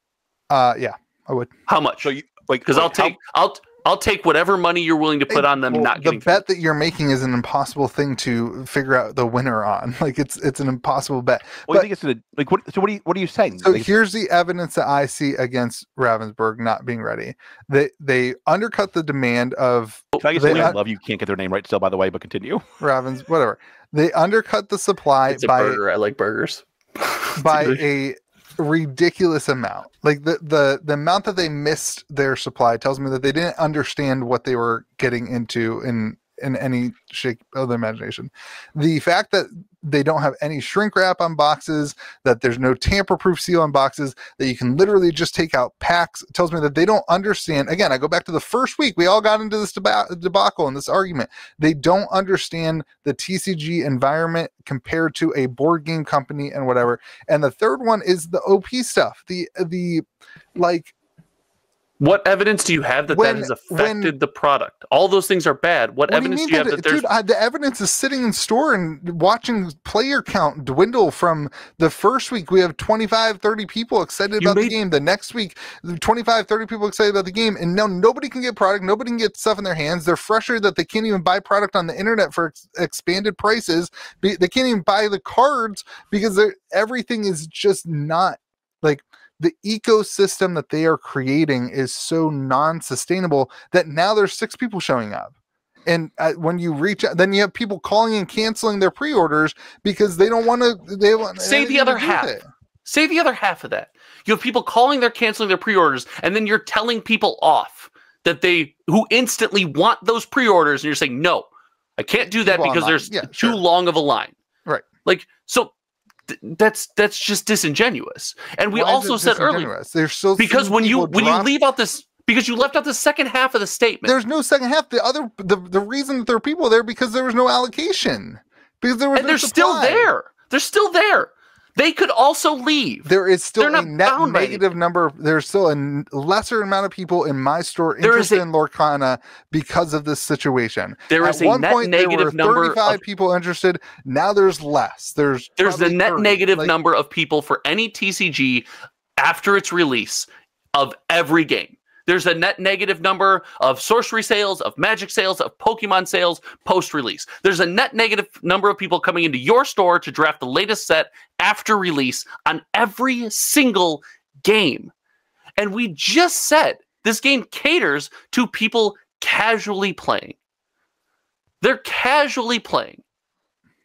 Yeah, I would. How much? So because I'll take whatever money you're willing to put on them not getting through. The bet that you're making is an impossible thing to figure out the winner on. Like it's an impossible bet. Well, I think it's like what? So what are you saying? So here's the evidence that I see against Ravensburg not being ready. They undercut the demand of. I guess I love you can't get their name right still, by the way, but continue. Whatever. They undercut the supply by burger. I like burgers. By a ridiculous amount. Like the amount that they missed their supply tells me that they didn't understand what they were getting into in any shape of the imagination. The fact that they don't have any shrink wrap on boxes, that there's no tamper-proof seal on boxes, that you can literally just take out packs, tells me that they don't understand. Again, I go back to the first week. We all got into this debacle and this argument. They don't understand the TCG environment compared to a board game company and whatever. And the third one is the OP stuff. The like. What evidence do you have that has affected the product? All those things are bad. What evidence do you have that there's... Dude, the evidence is sitting in store and watching player count dwindle from the first week. We have 25, 30 people excited about the game. The next week, 25, 30 people excited about the game. And now nobody can get product. Nobody can get stuff in their hands. They're frustrated that they can't even buy product on the internet for expanded prices. They can't even buy the cards because everything is just not like... The ecosystem that they are creating is so non-sustainable that now there's 6 people showing up. And when you reach out, then you have people calling and canceling their pre-orders because they don't want to. Say the other half. Say the other half of that. You have people canceling their pre-orders, and then you're telling people off that who instantly want those pre-orders, and you're saying, no, I can't do that because there's too long of a line. Right. Like, so that's just disingenuous. And we also said earlier, because when you leave out this, because you left out the second half of the statement. There's no second half. The reason that there are people there because there was no allocation. Because there was they're still there. They're still there. They could also leave. There is still a net negative number. There's still a lesser amount of people in my store interested in Lorcana because of this situation. There is a net negative number. 35 people interested. Now there's less. There's the net negative number of people for any TCG after its release of every game. There's a net negative number of sorcery sales, of magic sales, of Pokemon sales post-release. There's a net negative number of people coming into your store to draft the latest set after release on every single game. And we just said this game caters to people casually playing. They're casually playing.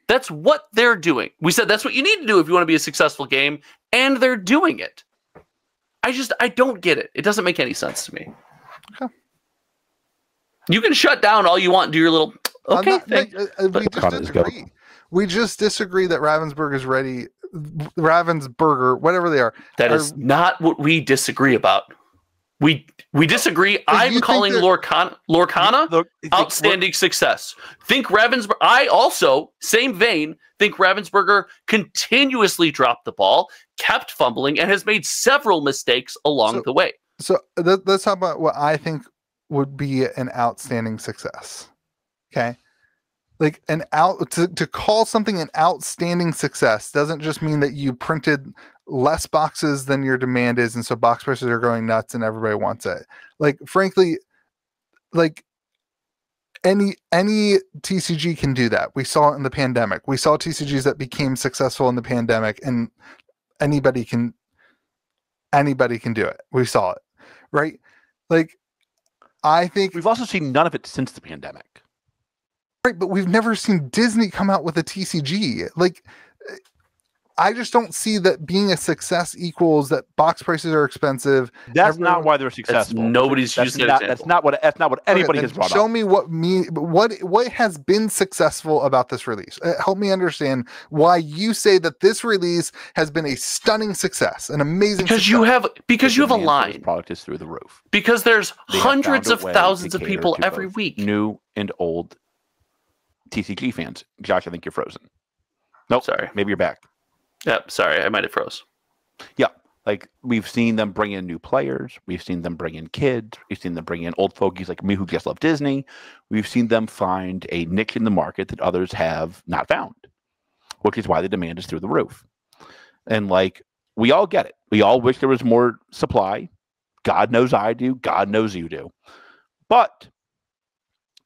That's what they're doing. We said that's what you need to do if you want to be a successful game, and they're doing it. I don't get it. It doesn't make any sense to me. Okay. You can shut down all you want and do your little thing. We just disagree that Ravensburg is ready. Ravensburger, whatever they are. That is not what we disagree about. We disagree. I'm calling Lorcana outstanding success. Think Ravensburger. I also, same vein, think Ravensburger continuously dropped the ball, kept fumbling, and has made several mistakes along the way. So let's talk about what I think would be an outstanding success. Okay. Like to call something an outstanding success doesn't just mean that you printed less boxes than your demand is, and so box prices are going nuts and everybody wants it. Like, frankly, like any TCG can do that. We saw it in the pandemic. We saw TCGs that became successful in the pandemic, and anybody can do it. We saw it, right? Like, I think we've also seen none of it since the pandemic. Right, but we've never seen Disney come out with a TCG. Like, I just don't see that being a success equals that box prices are expensive. That's not why they're successful. Nobody's used that example. That's not what anybody has brought up. Show me what has been successful about this release. Help me understand why you say that this release has been a stunning success, an amazing because success. you have a line. Product is through the roof because there's hundreds of thousands of people every week, new and old TCG fans. Josh, I think you're frozen. Nope, sorry, maybe you're back. Yep, sorry, I might have froze. Yeah, like we've seen them bring in new players. We've seen them bring in kids. We've seen them bring in old fogies like me who just love Disney. We've seen them find a niche in the market that others have not found, which is why the demand is through the roof. And like, we all get it. We all wish there was more supply. God knows I do. God knows you do. But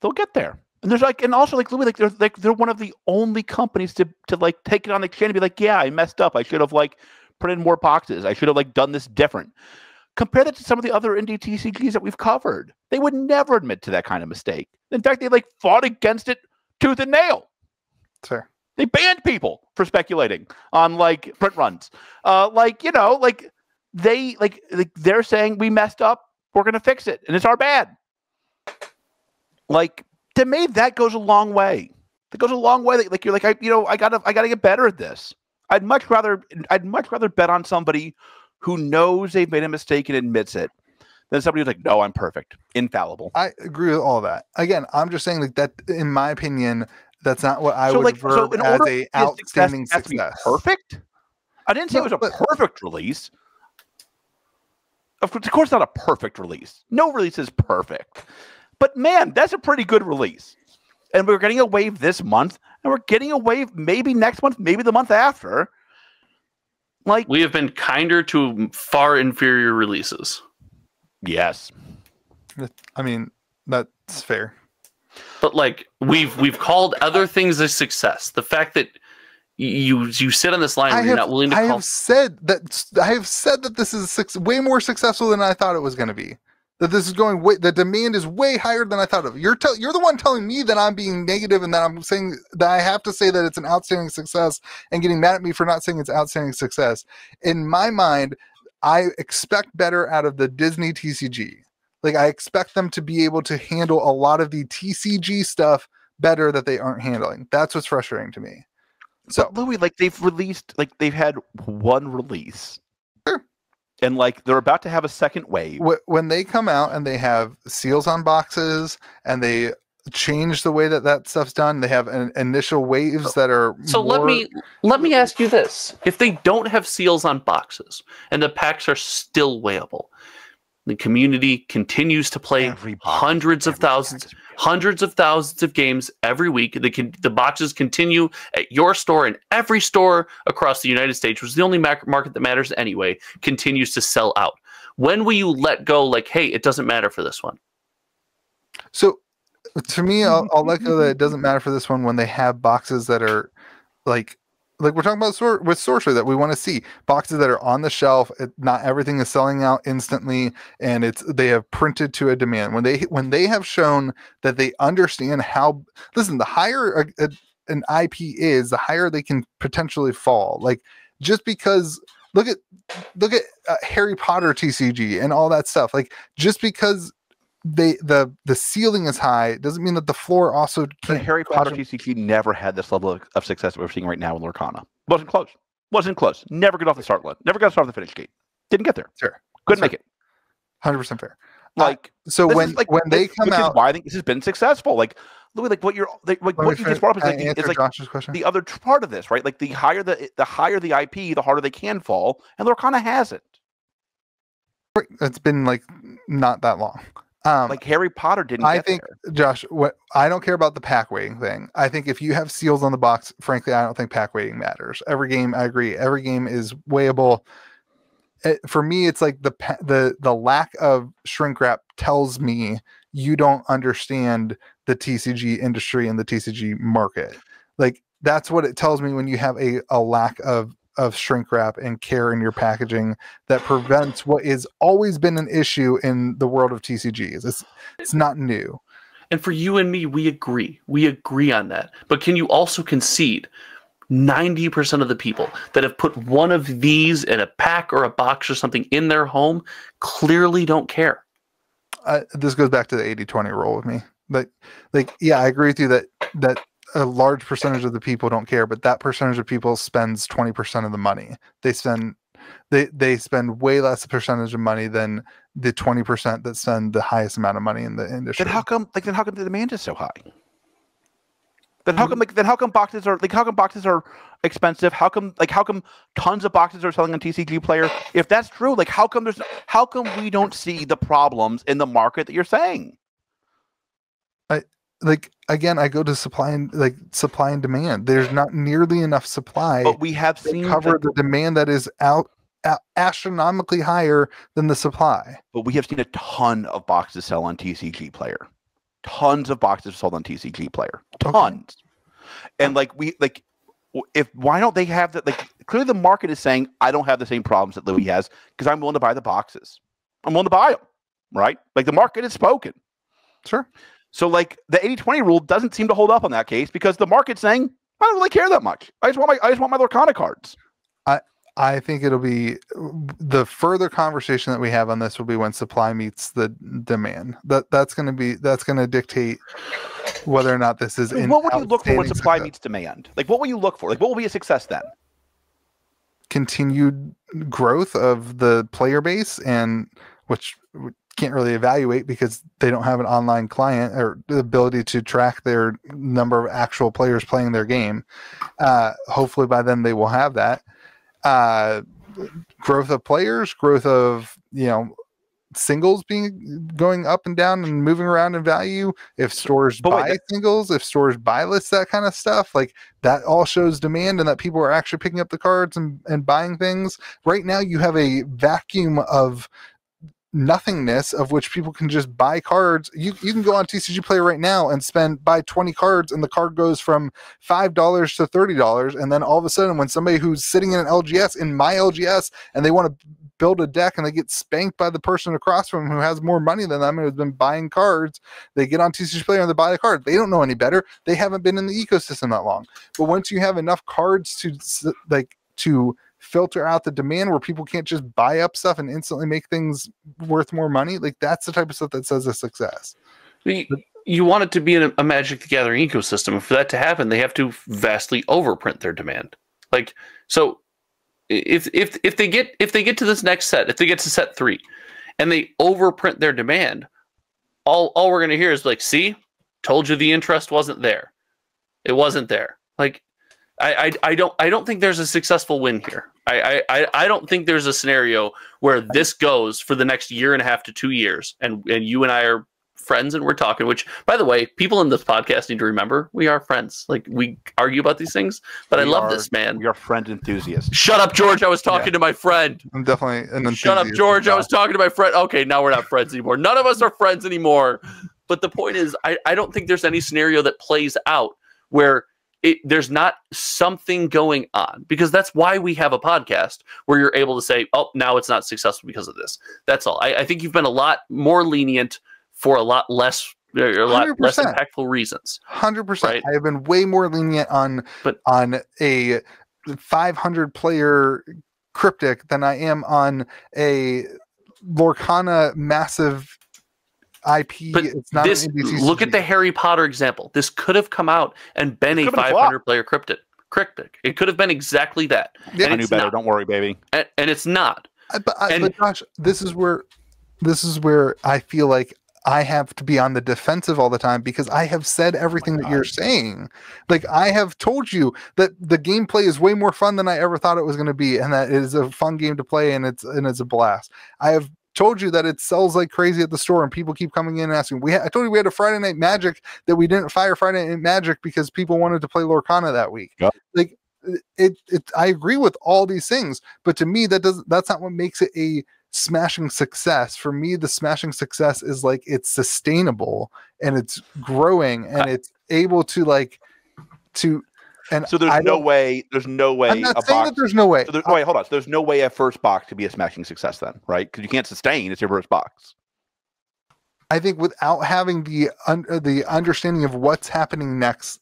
they'll get there. And there's like, and also like, Louis, like they're one of the only companies to like take it on the chin and be like, yeah, I messed up. I should have like put in more boxes. I should have like done this different. Compare that to some of the other indie TCGs that we've covered. They would never admit to that kind of mistake. In fact, they like fought against it tooth and nail. Sure. They banned people for speculating on like print runs. Like, you know, like they're saying we messed up. We're going to fix it. And it's our bad. Like, to me, that goes a long way. It goes a long way. Like you're like, I gotta get better at this. I'd much rather bet on somebody who knows they've made a mistake and admits it than somebody who's like, no, I'm perfect, infallible. I agree with all that. Again, I'm just saying like that. In my opinion, that's not what I would verb as a outstanding success. Perfect. I didn't say it was a perfect release. Of course, not a perfect release. No release is perfect. But man, that's a pretty good release. And we're getting a wave this month, and we're getting a wave maybe next month, maybe the month after. Like, we have been kinder to far inferior releases. Yes. I mean, that's fair. But like we've called other things a success. The fact that you sit on this line where you're not willing to call. I have said that this is way more successful than I thought it was going to be. That this is going way, the demand is way higher than I thought of. You're the one telling me that I'm being negative and that I'm saying that I have to say that it's an outstanding success and getting mad at me for not saying it's outstanding success. In my mind, I expect better out of the Disney TCG. Like, I expect them to be able to handle a lot of the TCG stuff better that they aren't handling. That's what's frustrating to me. So, but Louis, like they've had one release. Sure. And like they're about to have a second wave. When they come out and they have seals on boxes and they change the way that stuff's done, they have initial waves that are. So let me ask you this: if they don't have seals on boxes and the packs are still weighable, the community continues to play hundreds of thousands of games every week. The boxes continue at your store, and every store across the United States, which is the only market that matters anyway, continues to sell out. When will you let go? Like, hey, it doesn't matter for this one. So, to me, I'll let go that it doesn't matter for this one when they have boxes that are like we're talking about with Sorcery, that we want to see boxes that are on the shelf. Not everything is selling out instantly, and they have printed to a demand. When they have shown that they understand how. Listen, the higher an IP is, the higher they can potentially fall. Like, just because look at Harry Potter TCG and all that stuff. Like, just because the ceiling is high doesn't mean that the floor also can't. The Harry Potter TCG never had this level of success that we're seeing right now in Lorcana. Wasn't close. Never got off the start line. Never got to start the finish gate. Didn't get there. Sure. Couldn't make it. 100% fair. Like, so when they come out, why I think this has been successful. Like, Louis, like what you just brought up is like Josh's question. The other part of this, right? Like, the higher the IP, the harder they can fall, and Lorcana hasn't. It's been like not that long. Like Harry Potter didn't. I think there. Josh, I don't care about the pack weighting thing. I think if you have seals on the box, frankly, I don't think pack weighting matters. Every game, I agree. Every game is weighable. for me, it's like the lack of shrink wrap tells me you don't understand the TCG industry and the TCG market. Like that's what it tells me when you have a lack of shrink wrap and care in your packaging that prevents what is always been an issue in the world of TCGs. It's not new. And for you and me, we agree. We agree on that. But can you also concede 90% of the people that have put one of these in a pack or a box or something in their home clearly don't care? This goes back to the 80-20 rule with me. Like, yeah, I agree with you that a large percentage of the people don't care, but that percentage of people spends 20% of the money. They spend way less percentage of money than the 20% that spend the highest amount of money in the industry. Then how come the demand is so high? Then how come boxes are expensive? How come tons of boxes are selling on TCG Player? If that's true, like how come we don't see the problems in the market that you're saying? Again, I go to supply and demand. There's not nearly enough supply, but we have seen cover the demand that is astronomically higher than the supply. But we have seen a ton of boxes sell on TCG Player. Tons of boxes sold on TCG Player. Tons. Okay. And why don't they have that? Like clearly the market is saying I don't have the same problems that Louis has because I'm willing to buy the boxes. I'm willing to buy them. Right? Like the market has spoken. Sure. So like the 80-20 rule doesn't seem to hold up on that case because the market's saying I don't really care that much. I just want my Lorcana cards. I think it'll be the further conversation that we have on this will be when supply meets the demand. That's going to dictate whether or not this is. What would you look for when supply meets demand? Like what will you look for? Like what will be a success then? Continued growth of the player base, and which we can't really evaluate because they don't have an online client or the ability to track their number of actual players playing their game. Hopefully by then they will have that. Growth of players, growth of singles going up and down and moving around in value. If stores buy singles, if stores buy lists, that kind of stuff, like that all shows demand and that people are actually picking up the cards and buying things. Right now you have a vacuum of nothingness of which people can just buy cards. You can go on TCG Player right now and buy 20 cards and the card goes from $5 to $30, and then all of a sudden when somebody who's sitting in an LGS, in my LGS, and they want to build a deck and they get spanked by the person across from them who has more money than them and has been buying cards, they get on TCG Player and they buy the card. They don't know any better. They haven't been in the ecosystem that long. But once you have enough cards to filter out the demand where people can't just buy up stuff and instantly make things worth more money, like that's the type of stuff that says a success. You want it to be in a Magic the Gathering ecosystem. And for that to happen, they have to vastly overprint their demand. Like, so if they get to this next set, if they get to set 3 and they overprint their demand, all we're going to hear is like, see, told you the interest wasn't there. It wasn't there. Like, I don't think there's a successful win here. I don't think there's a scenario where this goes for the next 1.5 to 2 years, and you and I are friends and we're talking, which, by the way, people in this podcast need to remember, we are friends. Like, we argue about these things, but I love this, man. We are friend enthusiasts. Shut up, George. I was talking to my friend. I'm definitely an enthusiast. Shut up, George. I was talking to my friend. Okay, now we're not friends anymore. None of us are friends anymore. But the point is, I don't think there's any scenario that plays out where there's not something going on, because that's why we have a podcast where you're able to say, oh, now it's not successful because of this. That's all. I think you've been a lot more lenient for a lot less impactful reasons. 100%. Right? I have been way more lenient on a 500 player cryptic than I am on a Lorcana massive IP. But it's not look at the Harry Potter example. This could have come out and been a 500 player cryptic. It could have been exactly that. Yeah, I knew better. Not. Don't worry, baby. And it's not. But Josh, this is where I feel like I have to be on the defensive all the time, because I have said everything that you're saying. Like, I have told you that the gameplay is way more fun than I ever thought it was going to be, and that it is a fun game to play, and it's a blast. I have told you that it sells like crazy at the store, and people keep coming in and asking. I told you we had a Friday Night Magic that we didn't fire Friday Night Magic because people wanted to play Lorcana that week. Yep. Like, I agree with all these things, but to me that's not what makes it a smashing success. For me, the smashing success is like it's sustainable and it's growing and it's able to like to. And so there's no way. I'm not saying that there's no way. So wait, hold on. So there's no way a first box could be a smashing success then, right? Because you can't sustain. It's your first box. I think without having the understanding of what's happening next,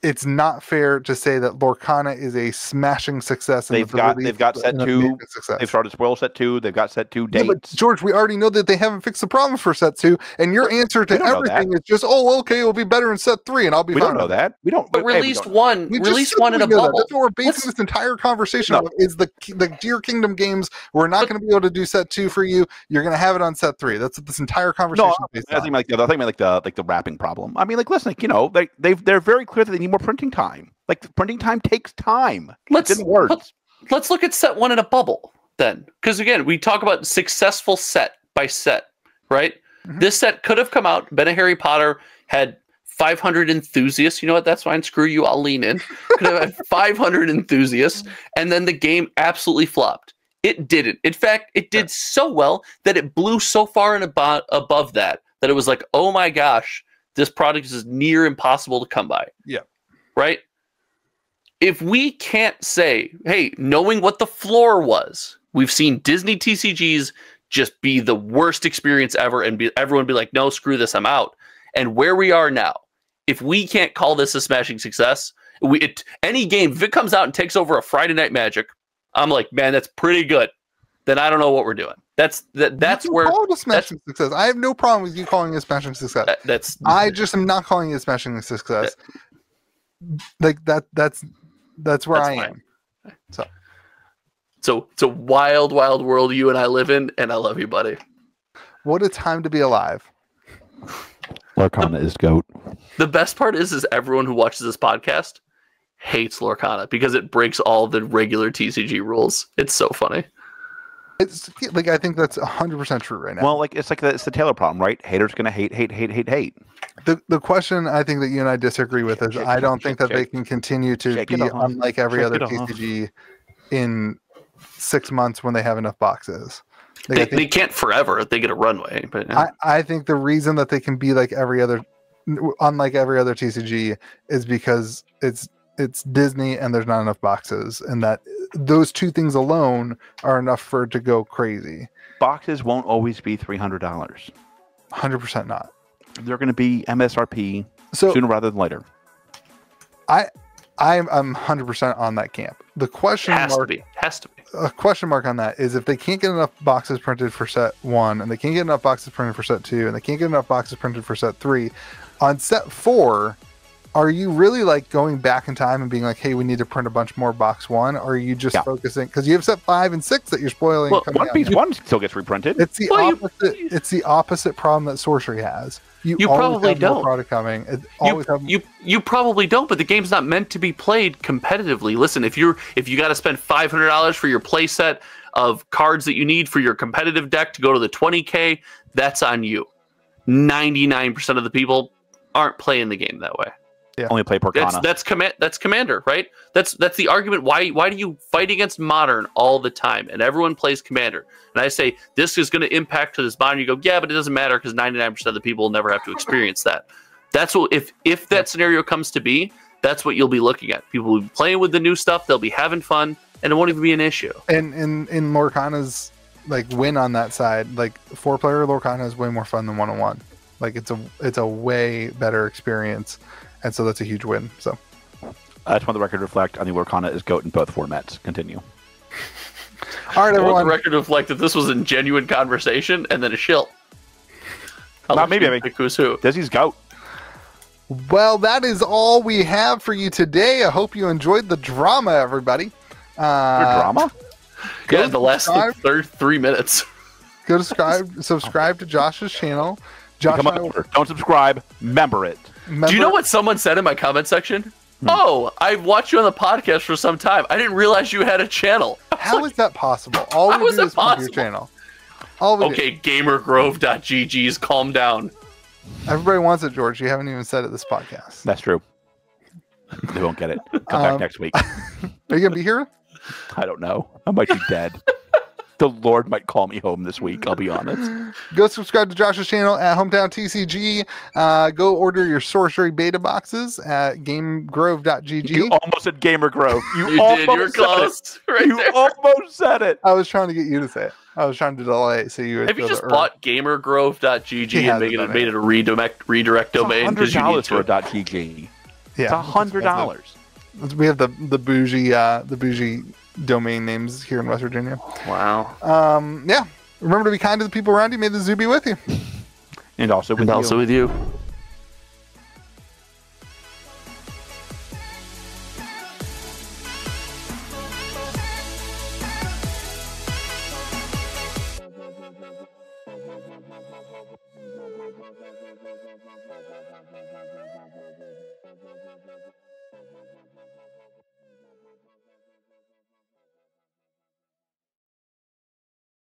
it's not fair to say that Lorcana is a smashing success. They've got set 2. They've started spoil set 2. They've got set 2 dates. Yeah, but George, we already know that they haven't fixed the problem for set 2, and your answer to everything is just, "Oh, okay, it'll be better in set 3, and I'll be." We don't know that. We don't. But released one in a bubble. That's what we're basing this entire conversation on. Is the Deer Kingdom games? We're not going to be able to do set 2 for you. You're going to have it on set 3. That's what this entire conversation. No, I think like the wrapping problem. I mean, like, listen, like, they're very clear that they need more printing time. Like, the printing time takes time. Let's look at set 1 in a bubble then, because again, we talk about successful set by set, right? Mm-hmm. This set could have come out, been a Harry Potter, had 500 enthusiasts. You know what? That's fine. Screw you. I'll lean in. Could have had 500 enthusiasts, and then the game absolutely flopped. It didn't. In fact, it did so well that it blew so far and above that it was like, oh my gosh, this product is near impossible to come by. Yeah. Right? If we can't say, hey, knowing what the floor was, we've seen Disney TCGs just be the worst experience ever and everyone be like, no, screw this, I'm out. And where we are now, if we can't call this a smashing success, any game, if it comes out and takes over a Friday Night Magic, I'm like, man, that's pretty good. Then I don't know what we're doing. That's where call it a smashing success. I have no problem with you calling it a smashing success. I just am not calling it a smashing success. Like that's where I am. So it's a wild, wild world you and I live in, and I love you, buddy. What a time to be alive. Lorcana is GOAT. The best part is everyone who watches this podcast hates Lorcana because it breaks all the regular TCG rules. It's so funny. It's like, I think that's 100% true right now. Well, like it's the Taylor problem, right? Haters gonna hate. The question I think that you and I disagree with is I don't think that they can continue to be unlike every other TCG in 6 months when they have enough boxes. They can't forever. They get a runway. But I think the reason that they can be unlike every other TCG is because it's Disney and there's not enough boxes, and that those two things alone are enough for it to go crazy. Boxes won't always be $300. 100% not. They're going to be MSRP sooner rather than later. I'm 100% on that camp. The question has to be. A question mark on that is if they can't get enough boxes printed for set 1, and they can't get enough boxes printed for set 2, and they can't get enough boxes printed for set 3, on set 4, are you really like going back in time and being like, hey, we need to print a bunch more box 1? Or are you just focusing, because you have set 5 and 6 that you're spoiling? Well, One Piece 1 still gets reprinted. It's the opposite. It's the opposite problem that Sorcery has. You probably have don't. More product coming. You probably don't, but the game's not meant to be played competitively. Listen, if you got to spend $500 for your play set of cards that you need for your competitive deck to go to the 20K, that's on you. 99% of the people aren't playing the game that way. Yeah. Only play Porcana. That's Commander, right? That's the argument. Why do you fight against Modern all the time? And everyone plays Commander. And I say this is going to impact to this Modern. You go, yeah, but it doesn't matter because 99% of the people will never have to experience that. That's what if that scenario comes to be, that's what you'll be looking at. People will be playing with the new stuff. They'll be having fun, and it won't even be an issue. And in Lorcana's like win on that side, like 4-player Lorcana is way more fun than 1-on-1. Like it's a way better experience. And so that's a huge win. So I just want the record to reflect on the Lorcana is GOAT in both formats. Continue. All right, everyone. I want the record to reflect that this was a genuine conversation and then a shill. Maybe who's who. Desi's GOAT. Well, that is all we have for you today. I hope you enjoyed the drama, everybody. Drama? Yeah, the last 3 minutes. Go subscribe to Josh's channel. Josh, don't subscribe. Member it. Do you know what someone said in my comment section? Oh, I've watched you on the podcast for some time. I didn't realize you had a channel. How is that possible? All we do is pump your channel. Okay, gamergrove.gg's, calm down. Everybody wants it, George. You haven't even said it this podcast. That's true. They won't get it. Come back next week. Are you gonna be here? I don't know. I might be dead. The Lord might call me home this week. I'll be honest. Go subscribe to Josh's channel at Hometown TCG. Go order your sorcery beta boxes at gamegrove.gg. You almost said Gamer Grove. You did. You were close. Right you there. almost said it. I was trying to get you to say it. I was trying to delay so you would. Have you just bought gamergrove.gg and made it a redirect domain? $100 for a .gg. Yeah, it's $100. We have the bougie domain names here in West Virginia. Wow. Yeah. Remember to be kind to the people around you. May the zoo be with you. And also with you.